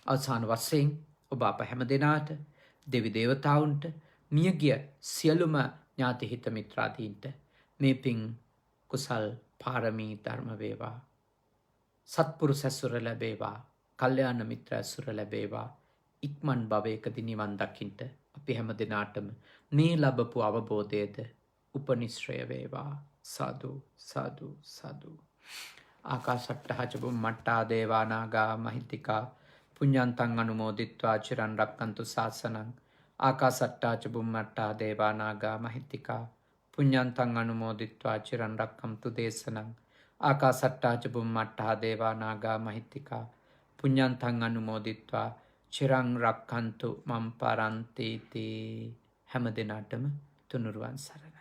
අවසාන වශයෙන් ඔබ අප හැම දෙනාට, දෙවි දේවතාවුන්ට, මියගිය සියලුම ඥාති හිත මිත්‍රාදීන්ට මේ පින් කුසල් පාරමී ධර්ම වේවා. සත්පුරුෂ ඇසුර ලැබේවා. කල්යාණ මිත්‍ර ඇසුර ලැබේවා. ඉක්මන් භවයකදී නිවන් දකින්ට අපි හැම දිනාටම මේ ලැබපු අවබෝධයද උපනිශ්‍රය වේවා. සාදු සාදු සාදු. ආකාශට්ටා ච බුම්මට්ටා දේවා නාග මහිත්‍තිකා පුඤ්ඤන්තං අනුමෝදිත්වා චිරන් රක්칸තු ශාසනං. ආකාශට්ටා ච බුම්මට්ටා දේවා නාග මහිත්‍තිකා පුඤ්ඤන්තං අනුමෝදිත්වා චිරන් රක්ඛන්තු දේශනං. ආකාශට්ටා ච බුම්මට්ටා දේවා නාග මහිත්‍තිකා පුඤ්ඤන්තං අනුමෝදිත්වා චිරං රක්ඛන්තු මම් පරන්ති තී. හැම දිනටම තුනුරුවන් සරණයි.